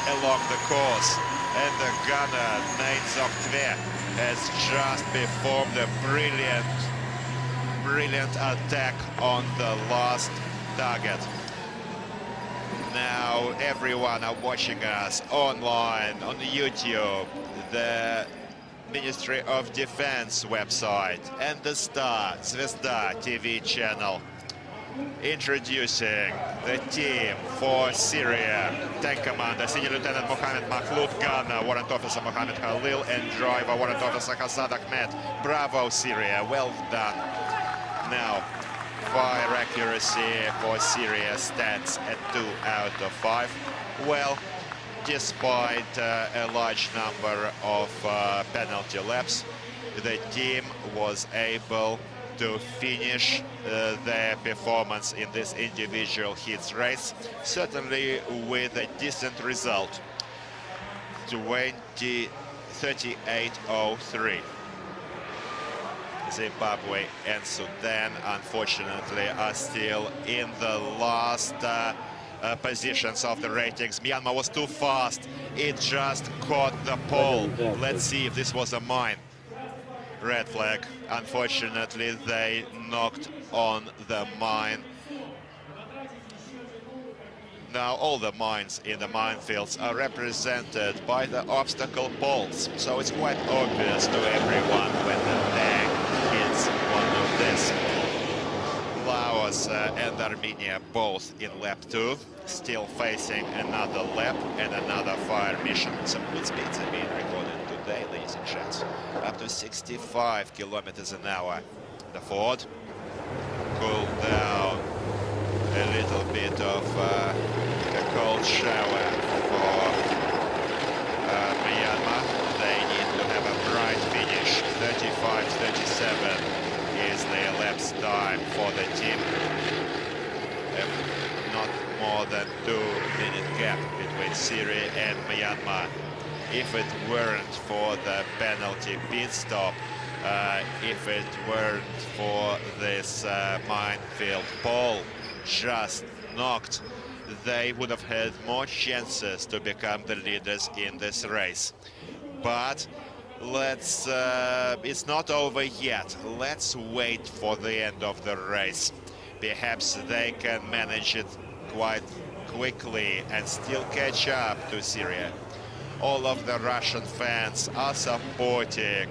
along the course, and the gunner Nainzok Tve has just performed a brilliant attack on the last target. Now everyone are watching us online on YouTube, the Ministry of Defense website, and the Star Zvezda TV channel. Introducing the team for Syria. Tank commander, Senior Lieutenant Mohammed Makhloud, gunner, Warrant Officer Mohammed Khalil, and driver, Warrant Officer Hassad Ahmed. Bravo, Syria, well done. Now, fire accuracy for Syria stands at 2 out of 5. Well, despite a large number of penalty laps, the team was able to finish their performance in this individual hits race, certainly with a decent result, 38.03. Zimbabwe and Sudan, unfortunately, are still in the last positions of the ratings. Myanmar was too fast. It just caught the pole. Let's see if this was a mine. Red flag. Unfortunately, they knocked on the mine. Now all the mines in the minefields are represented by the obstacle poles, so it's quite obvious to everyone when the tank hits one of this. Laos and Armenia both in lap 2, still facing another lap and another fire mission. Some good speeds are being recorded today, ladies and gents. Up to 65 kilometers an hour. The Ford cooled down a little bit of a cold shower for Myanmar. They need to have a bright finish. 35-37 is the elapsed time for the team. Not more than Syria and Myanmar. If it weren't for the penalty pit stop, if it weren't for this minefield pole just knocked, they would have had more chances to become the leaders in this race. But it's not over yet. Let's wait for the end of the race. Perhaps they can manage it quite quickly and still catch up to Syria. All of the Russian fans are supporting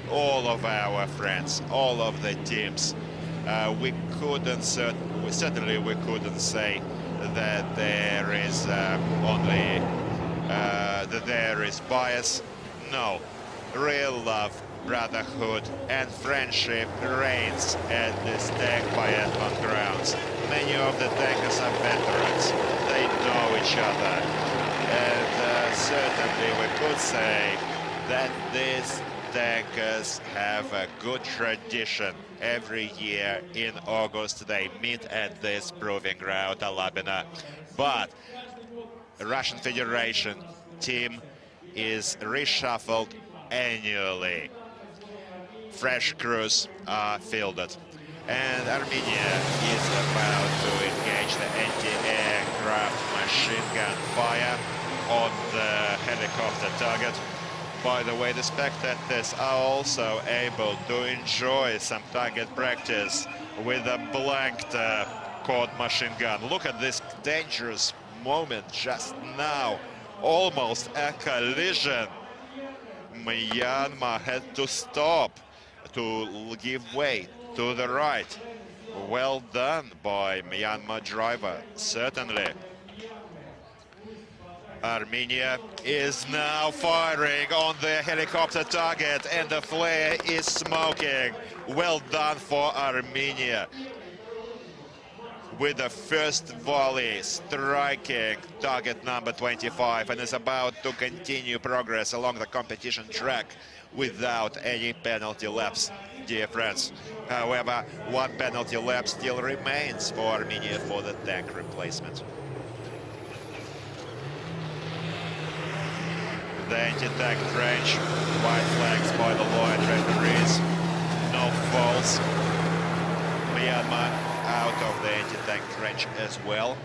all of our friends, all of the teams. Certainly we couldn't say that there is that there is bias. No, real love, brotherhood and friendship reigns at this tank biathlon grounds. Many of the tankers are veterans. They know each other. And certainly we could say that these tankers have a good tradition. Every year in August they meet at this proving ground, Alabino. But the Russian Federation team is reshuffled annually. Fresh crews are fielded. And Armenia is about to engage the anti-aircraft machine gun fire on the helicopter target. By the way, the spectators are also able to enjoy some target practice with a blanked quad machine gun. Look at this dangerous moment just now. Almost a collision. Myanmar had to stop to give way to the right. Well done by Myanmar driver, certainly. Armenia is now firing on the helicopter target and the flare is smoking. Well done for Armenia. With the first volley striking target number 25 and is about to continue progress along the competition track without any penalty laps, dear friends. However, one penalty lap still remains for Armenia for the tank replacement. The anti-tank trench, white flags by the law and referees, no faults. Myanmar out of the anti-tank trench as well.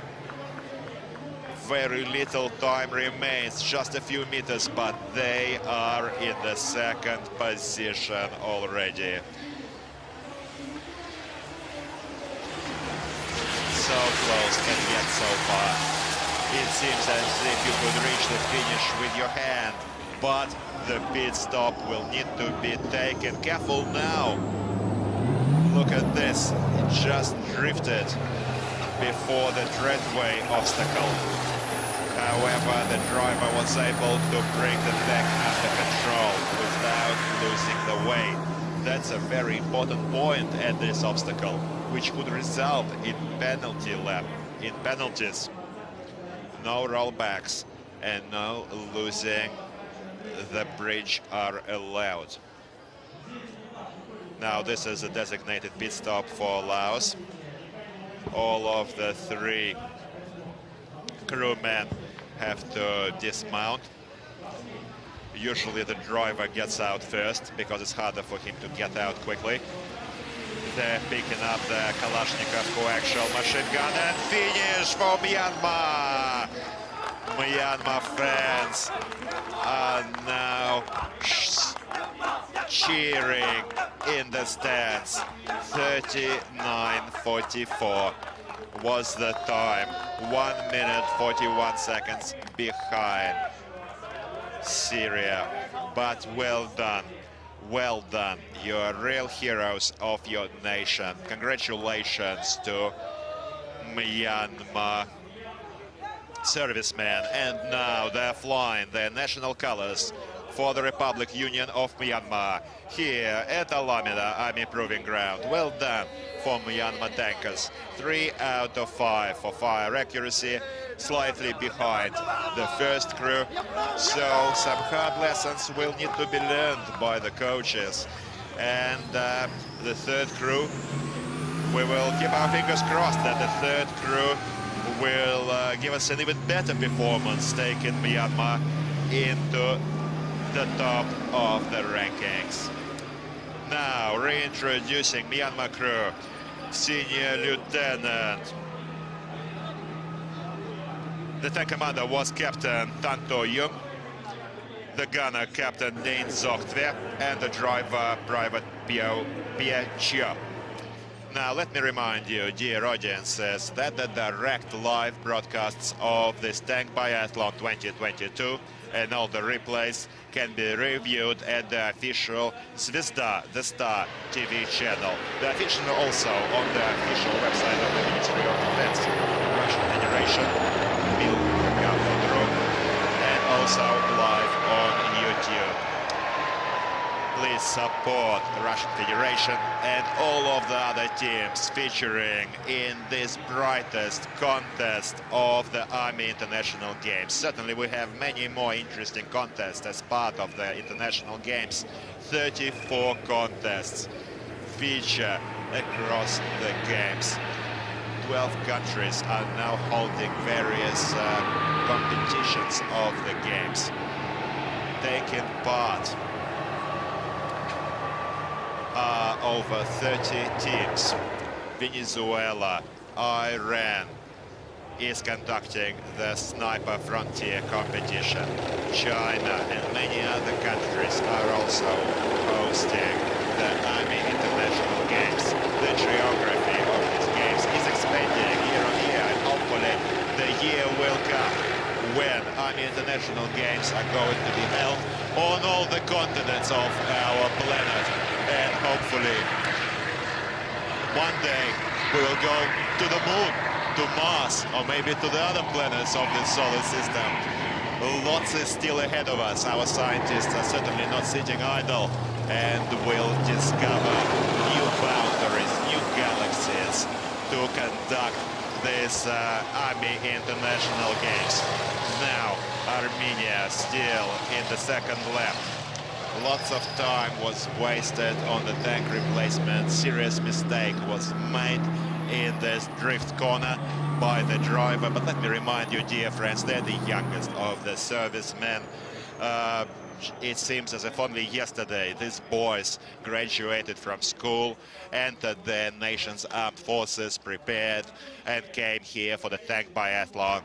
Very little time remains, just a few meters, but they are in the second position already. So close and yet so far. It seems as if you could reach the finish with your hand, but the pit stop will need to be taken. Careful now. Look at this. It just drifted before the treadway obstacle. However, the driver was able to bring the tank under control without losing the way. That's a very important point at this obstacle, which could result in penalties. No rollbacks and no losing the bridge are allowed. Now this is a designated pit stop for Laos. All of the three crewmen have to dismount. Usually the driver gets out first because it's harder for him to get out quickly. They're picking up the Kalashnikov coaxial machine gun and finish for Myanmar. Myanmar fans are now cheering in the stands. 39:44 was the time. 1 minute 41 seconds behind Syria. But well done. Well done. You're real heroes of your nation. Congratulations to Myanmar servicemen. And now they're flying their national colors for the Republic Union of Myanmar here at Alabino Army Proving Ground. Well done for Myanmar tankers. 3 out of 5 for fire accuracy, slightly behind the first crew. So some hard lessons will need to be learned by the coaches. And the third crew, we will keep our fingers crossed that the third crew will give us an even better performance, taking Myanmar into the top of the rankings. Now, reintroducing Myanmar crew, Senior Lieutenant. The tank commander was Captain Tan To Yung, the gunner Captain Nin Zoktve, and the driver Private Bia Chia. Now, let me remind you, dear audiences, that the direct live broadcasts of this Tank Biathlon 2022 and all the replays can be reviewed at the official Zvezda, the Star TV channel. The official also on the official website of the Ministry of Defense, Russian Federation, and also live on YouTube. Please support the Russian Federation and all of the other teams featuring in this brightest contest of the Army International Games. Certainly we have many more interesting contests as part of the International Games. 34 contests feature across the Games. 12 countries are now holding various competitions of the Games. Taking part over 30 teams. Venezuela, Iran is conducting the Sniper Frontier competition. China and many other countries are also hosting the Army International Games. The geography of these games is expanding year on year, and hopefully the year will come when Army International Games are going to be held on all the continents of our planet. And hopefully, one day we will go to the moon, to Mars, or maybe to the other planets of the solar system. Lots is still ahead of us. Our scientists are certainly not sitting idle, and will discover new boundaries, new galaxies to conduct this Army International Games. Now, Armenia still in the second lap. Lots of time was wasted on the tank replacement. Serious mistake was made in this drift corner by the driver. But let me remind you, dear friends, they're the youngest of the servicemen. It seems as if only yesterday these boys graduated from school, entered their nation's armed forces, prepared, and came here for the tank biathlon.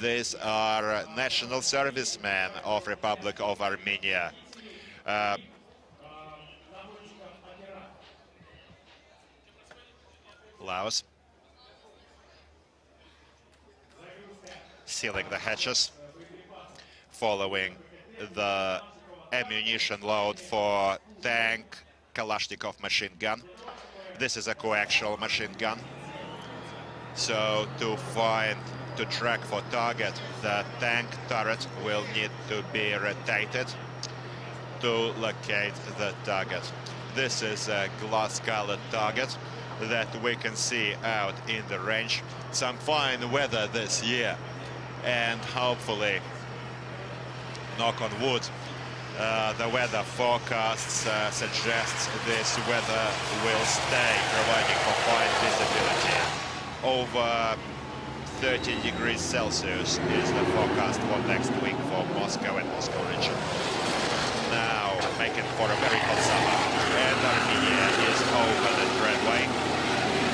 These are national servicemen of Republic of Armenia. Laos sealing the hatches following the ammunition load for tank Kalashnikov machine gun. This is a coaxial machine gun, so to track for target, the tank turret will need to be rotated to locate the target. This is a glass-colored target that we can see out in the range. Some fine weather this year, and hopefully, knock on wood, the weather forecasts suggests this weather will stay, providing for fine visibility. Over 30 degrees Celsius is the forecast for next week for Moscow and Moscow region. Now making for a very hot summer, and Armenia is over the treadway.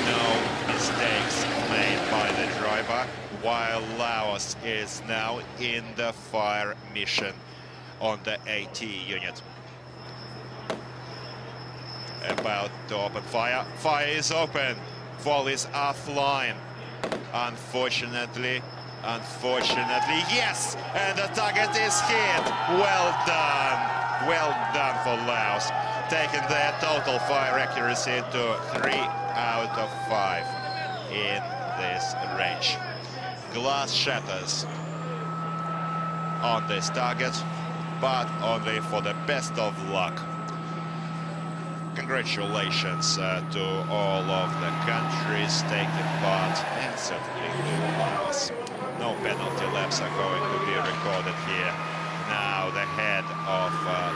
No mistakes made by the driver, while Laos is now in the fire mission on the AT unit. About to open fire. Fire is open. Volley is offline. Unfortunately, yes! And the target is hit. Well done. Well done for Laos, taking their total fire accuracy to 3 out of 5 in this range. Glass shatters on this target, but only for the best of luck. Congratulations to all of the countries taking part, and certainly to Laos. No penalty laps are going to be recorded here. Now the head of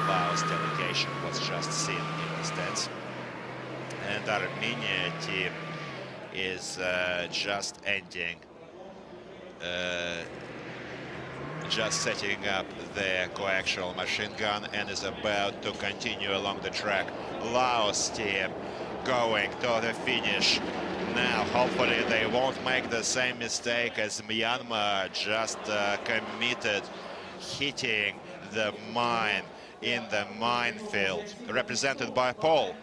Laos delegation was just seen in the stands. And Armenia team is just ending uh, just setting up their coaxial machine gun and is about to continue along the track. Laos team going to the finish. Now, hopefully, they won't make the same mistake as Myanmar, just committed hitting the mine in the minefield, represented by Paul.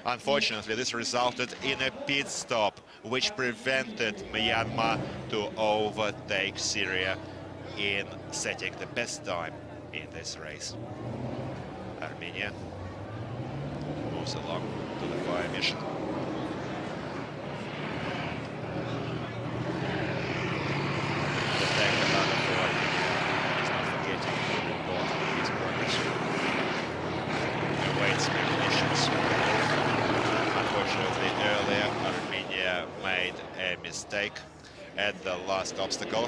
Unfortunately, this resulted in a pit stop, which prevented Myanmar to overtake Syria in setting the best time in this race. Armenia moves along to the fire mission. The tank commander for Armenia is not forgetting to report his progress. Awaits munitions. Unfortunately, earlier Armenia made a mistake at the last obstacle.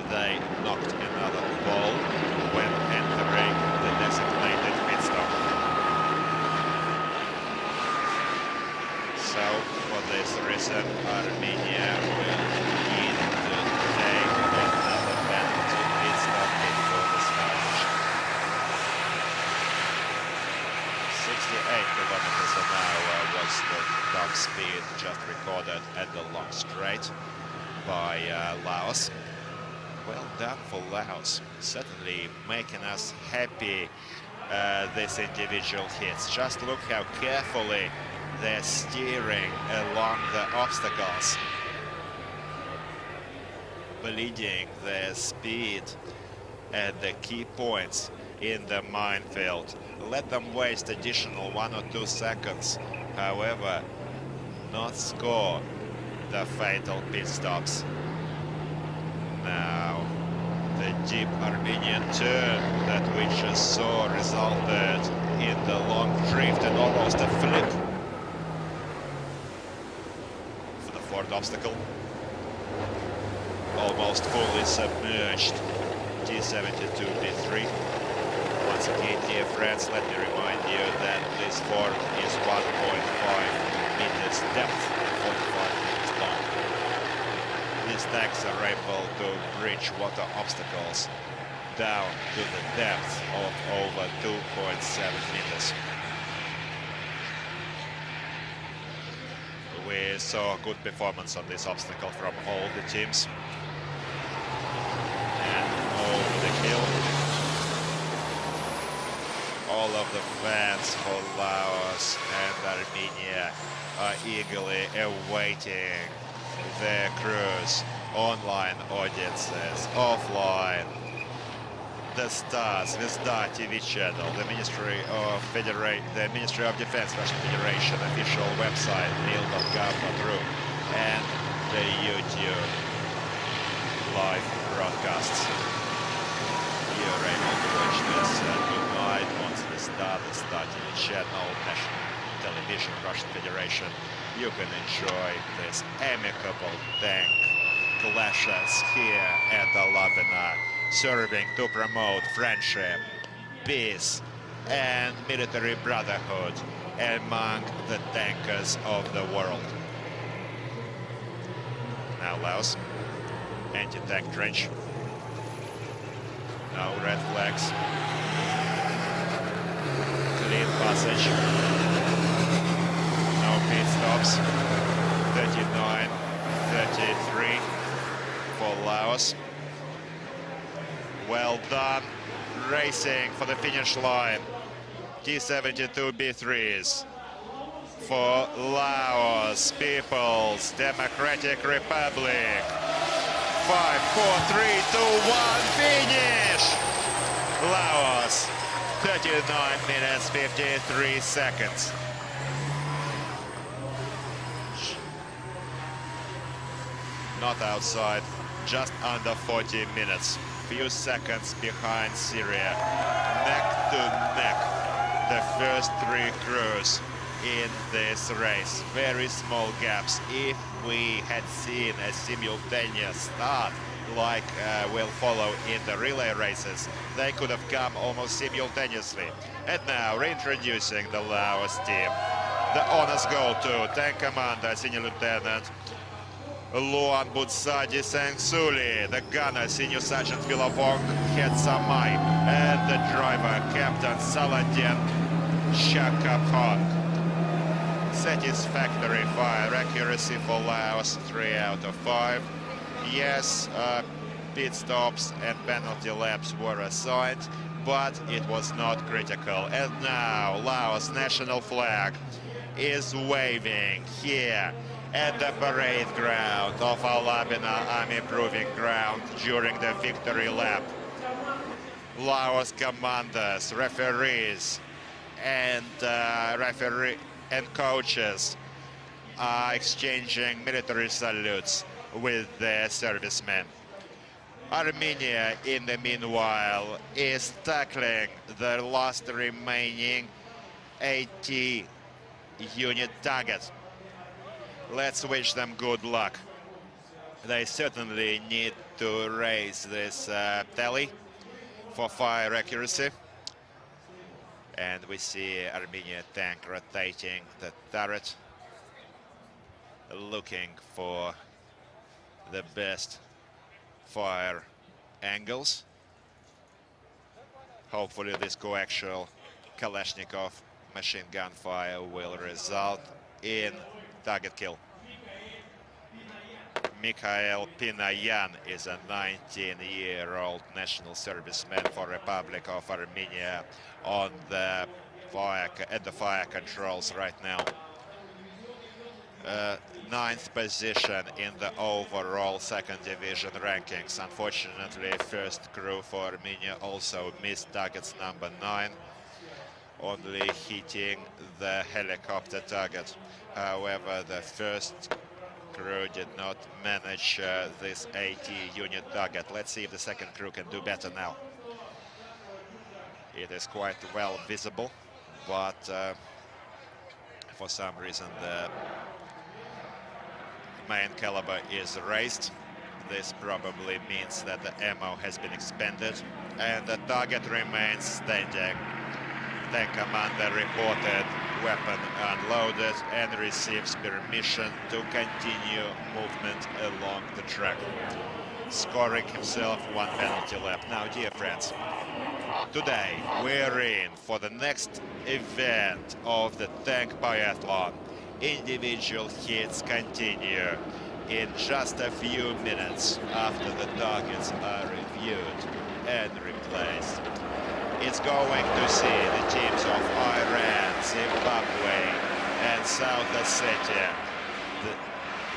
They knocked another ball when entering the designated pit stop. So, for this reason, Armenia will need to take another penalty pit stop before the start. 68 kilometers an hour was the top speed just recorded at the long straight by Laos. Well done for Laos, certainly making us happy, these individual hits. Just look how carefully they're steering along the obstacles, bleeding their speed at the key points in the minefield. Let them waste additional 1 or 2 seconds, however, not score the fatal pit stops. Now, the deep Armenian turn that we just saw resulted in the long drift and almost a flip for the fourth obstacle. Almost fully submerged T-72 D3. Once again, dear friends, let me remind you that this form is 1.5 meters depth, 45 meters long. These tanks are able to bridge water obstacles down to the depth of over 2.7 meters. We saw a good performance on this obstacle from all the teams. And over the hill, all of the fans for Laos and Armenia are eagerly awaiting their crews, online audiences, offline, the Stars, the Star TV channel, the Ministry of Defense Russian Federation official website, mail.gov.ru, and the YouTube live broadcasts. You're able to watch this tonight on the Star TV channel, National Television, Russian Federation. You can enjoy this amicable tank clashes here at Alabino, serving to promote friendship, peace, and military brotherhood among the tankers of the world. Now Laos, anti-tank trench. No red flags. Clean passage. No pit stops. 39-33 for Laos. Well done, racing for the finish line. T-72 B3s for Laos People's Democratic Republic. 5, 4, 3, 2, 1, finish! Laos, 39 minutes, 53 seconds. Not outside, just under 40 minutes. Few seconds behind Syria. Neck to neck, the first 3 crews in this race. Very small gaps. If we had seen a simultaneous start like will follow in the relay races, they could have come almost simultaneously. And now reintroducing the Laos team. The honors go to Tank Commander, Senior Lieutenant Luan Butsadi Sangsuli, the gunner, Senior Sergeant Vilavong Hetsamai, and the driver, Captain Saladin Shakapong. Satisfactory fire accuracy for Laos, 3 out of 5. Yes, pit stops and penalty laps were assigned, but it was not critical. And now Laos national flag is waving here at the parade ground of Alabino Army Proving Ground during the victory lap. Laos commanders, referees, and coaches are exchanging military salutes with their servicemen. Armenia, in the meanwhile, is tackling the last remaining 80 unit target. Let's wish them good luck. They certainly need to raise this tally for fire accuracy. And we see Armenia tank rotating the turret, looking for the best fire angles. Hopefully this coaxial Kalashnikov machine gun fire will result in target kill. Mikhail Pinayan is a 19-year-old national serviceman for Republic of Armenia on the at the fire controls right now. 9th position in the overall 2nd division rankings. Unfortunately, first crew for Armenia also missed targets number 9, only hitting the helicopter target. However, the first crew did not manage this 80 unit target. Let's see if the second crew can do better now. It is quite well visible, but for some reason the main caliber is raised. This probably means that the ammo has been expended and the target remains standing. Tank commander reported weapon unloaded and receives permission to continue movement along the track, scoring himself 1 penalty lap. Now, dear friends, today we're in for the next event of the tank biathlon. Individual hits continue in just a few minutes after the targets are reviewed and replaced. It's going to see the teams of Iran, Zimbabwe, and South Ossetia.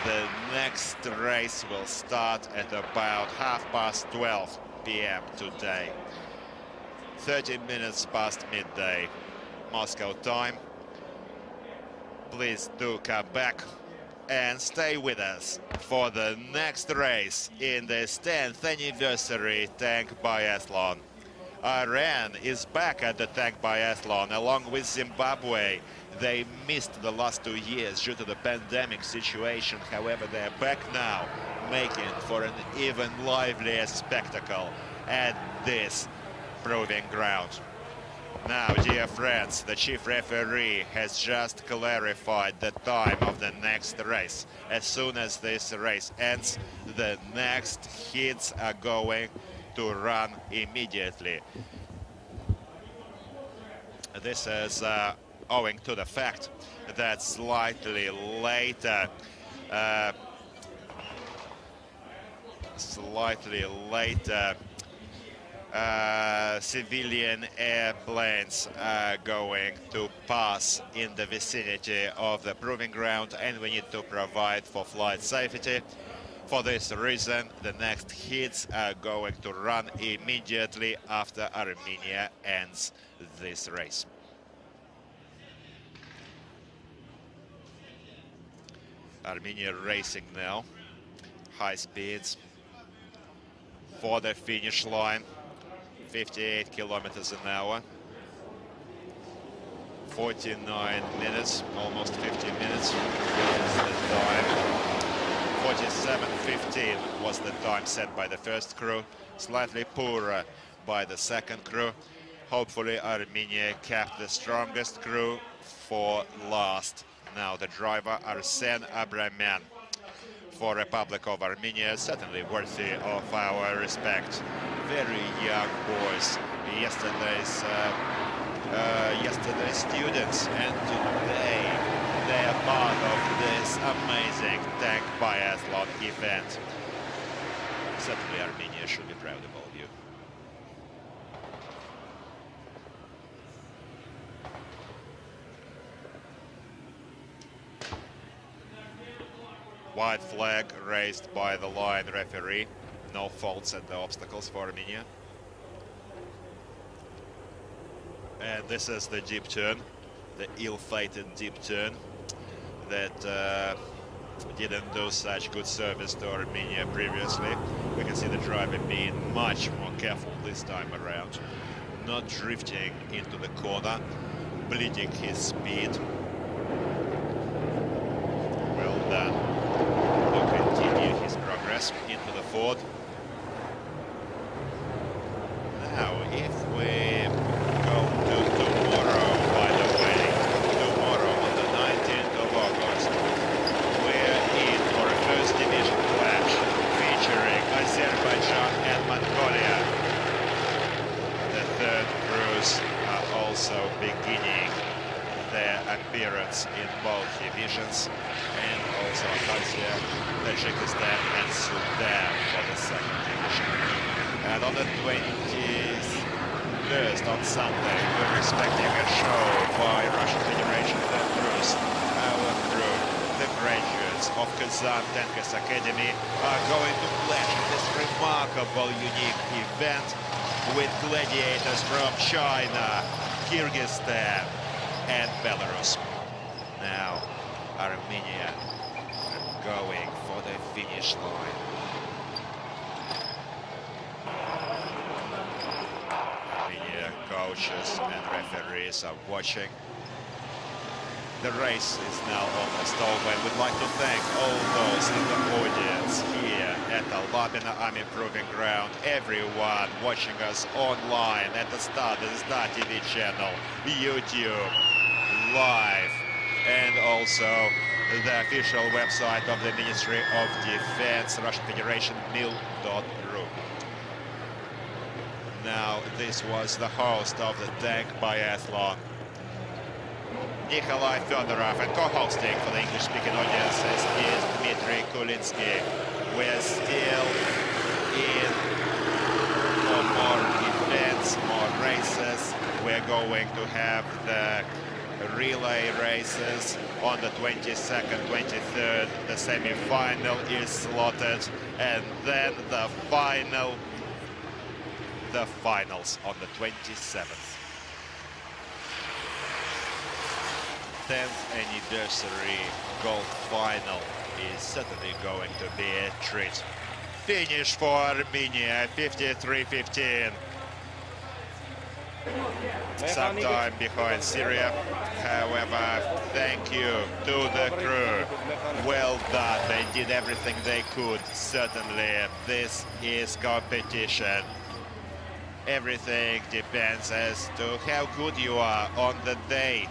The next race will start at about 12:30 p.m. today. 30 minutes past midday, Moscow time. Please do come back and stay with us for the next race in this 10th anniversary tank biathlon. Iran is back at the tank biathlon along with Zimbabwe. They missed the last 2 years due to the pandemic situation. However, they're back now, making for an even livelier spectacle at this proving ground. Now, dear friends, the chief referee has just clarified the time of the next race. As soon as this race ends, the next hits are going to run immediately. This is owing to the fact that slightly later civilian airplanes are going to pass in the vicinity of the proving ground, and we need to provide for flight safety. For this reason, the next hits are going to run immediately after Armenia ends this race. Armenia racing now, high speeds for the finish line, 58 kilometers an hour, 49 minutes, almost 50 minutes is the time. 47:15 was the time set by the first crew, slightly poorer by the second crew. Hopefully Armenia kept the strongest crew for last. Now the driver Arsen Abraman for Republic of Armenia, certainly worthy of our respect. Very young boys, yesterday's students, and today they are part of this amazing tank biathlon event. Certainly Armenia should be proud of all of you. White flag raised by the line referee. No faults at the obstacles for Armenia. And this is the deep turn, the ill-fated deep turn that didn't do such good service to Armenia previously. We can see the driver being much more careful this time around, not drifting into the corner, bleeding his speed. Well done. Will continue his progress into the Ford. Now, if we go to tomorrow, by the way, tomorrow on the 19th of August, we're in for a first division clash featuring Azerbaijan and Mongolia. The third crews are also beginning their appearance in both divisions, and also Abkhazia, Tajikistan and Sudan for the second division. And on the 21st, on Sunday, we're expecting a show by Russian Federation of Crews. Our crew, the graduates of Kazan Tankers Academy, are going to clash in this remarkable, unique event with gladiators from China, Kyrgyzstan and Belarus. Now, Armenia going for the finish line. Armenia coaches and referees are watching. The race is now almost over, and we'd like to thank all those in the audience here at the Alabino Army Proving Ground, everyone watching us online at the Star TV channel, YouTube, live, and also the official website of the Ministry of Defense, Russian Federation, mil.ru. Now, this was the host of the tank biathlon, Nikolai Fedorov, and co-hosting for the English-speaking audiences is Dmitry Kulinsky. We're still in for more events, more races. We're going to have the relay races on the 22nd, 23rd. The semi-final is slotted, and then the finals on the 27th. 10th anniversary gold final is certainly going to be a treat. Finish for Armenia, 53-15. Some time behind Syria. However, thank you to the crew. Well done. They did everything they could. Certainly, this is competition. Everything depends as to how good you are on the day.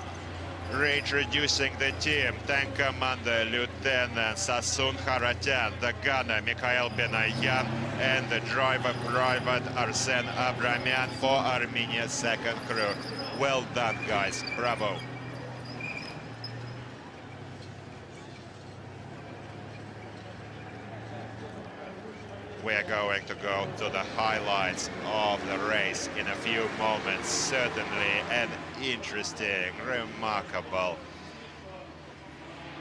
Reintroducing the team, Tank Commander Lieutenant Sasun Haratyan, the gunner Mikhail Benayan, and the driver Private Arsen Abramian for Armenia's second crew. Well done, guys. Bravo. We're going to go to the highlights of the race in a few moments. Certainly an interesting, remarkable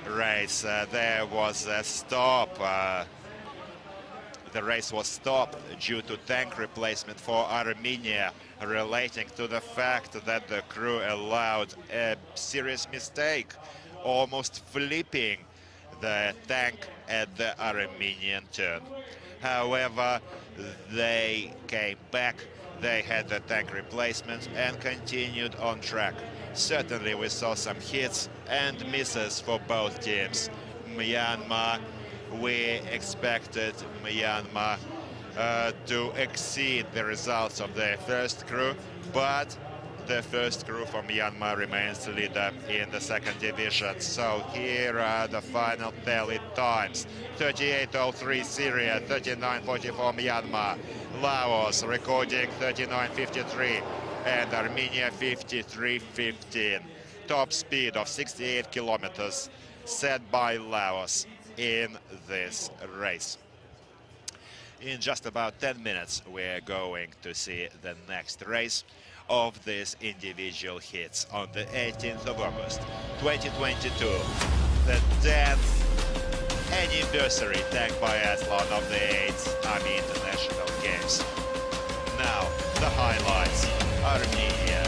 race. There was a stop. The race was stopped due to tank replacement for Armenia, relating to the fact that the crew allowed a serious mistake, almost flipping the tank at the Armenian turn. However, they came back, they had the tank replacement and continued on track. Certainly we saw some hits and misses for both teams. Myanmar, we expected Myanmar to exceed the results of their first crew, but The first crew from Myanmar remains the leader in the second division. So here are the final tally times. 38.03 Syria, 39.44 Myanmar, Laos recording 39.53, and Armenia 53.15. Top speed of 68 kilometers set by Laos in this race. In just about 10 minutes, we're going to see the next race of these individual hits on the 18th of August, 2022, the 10th anniversary tank biathlon of the 8th Army International Games. Now, the highlights. Armenia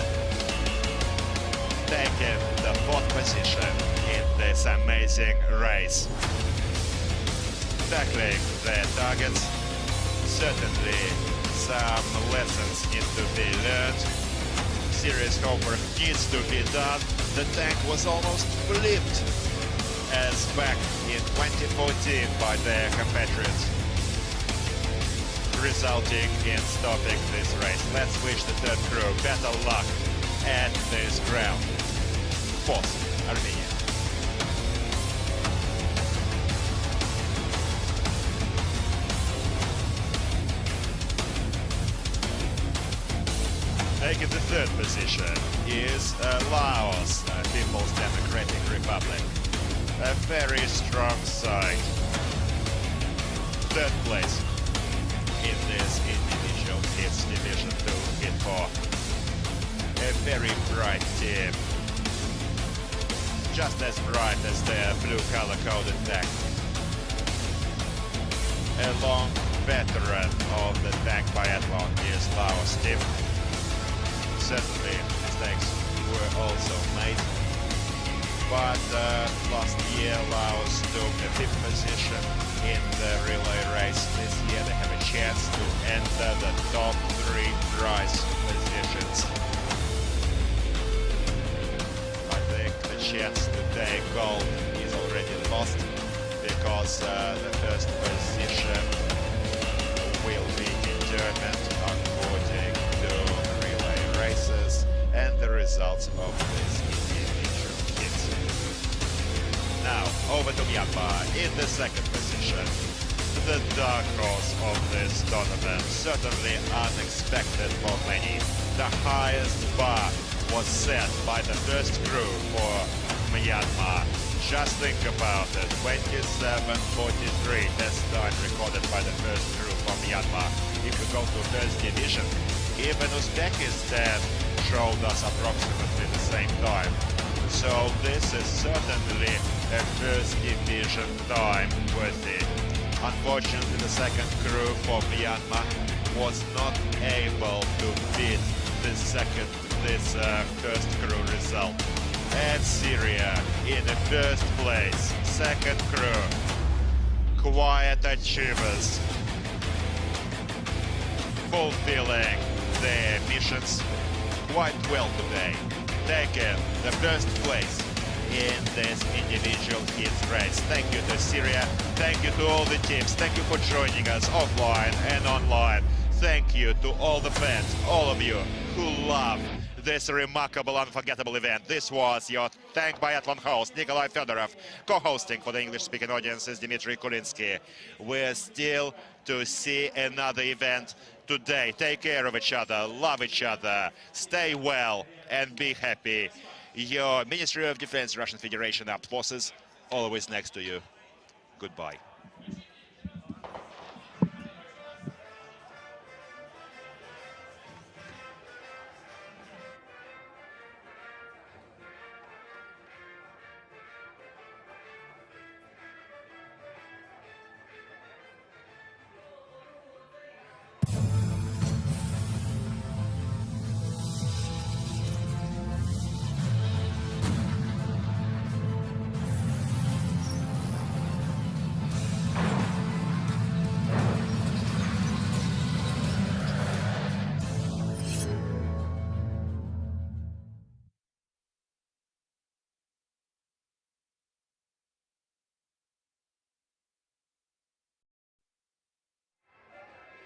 taking the 4th position in this amazing race. Tackling their targets. Certainly some lessons need to be learned. Serious homework needs to be done. The tank was almost flipped as back in 2014 by their compatriots, resulting in stopping this race. Let's wish the third crew better luck at this ground. 4th, Armenia. Taking the 3rd position is Laos, People's Democratic Republic. A very strong side. 3rd place in this individual hits Division 2 hit 4. A very bright team. Just as bright as their blue color-coded tank. A long veteran of the tank biathlon is Laos team. Certainly mistakes were also made, but last year Laos took the 5th position in the relay race. This year they have a chance to enter the top 3 prize positions. I think the chance to take gold is already lost, because the 1st position will be determined according to races and the results of this individual hits. Now, over to Myanmar in the 2nd position. The dark horse of this tournament, certainly unexpected for many. The highest bar was set by the first crew for Myanmar. Just think about it, 27:43 test time recorded by the first crew from Myanmar. If you go to 1st division, even Uzbekistan showed us approximately the same time. So this is certainly a 1st division time worthy. Unfortunately, the 2nd crew for Myanmar was not able to beat this 1st crew result. And Syria in the 1st place, 2nd crew. Quiet achievers, fulfilling their missions quite well today, taking the 1st place in this individual hits race. Thank you to Syria, thank you to all the teams, thank you for joining us offline and online. Thank you to all the fans, all of you who love this remarkable, unforgettable event. This was your Tank Biathlon host, Nikolai Fedorov. Co-hosting for the English-speaking audience is Dmitry Kulinsky. We're still to see another event today. Take care of each other, love each other, stay well and be happy. Your Ministry of Defense, Russian Federation Armed Forces, always next to you. Goodbye.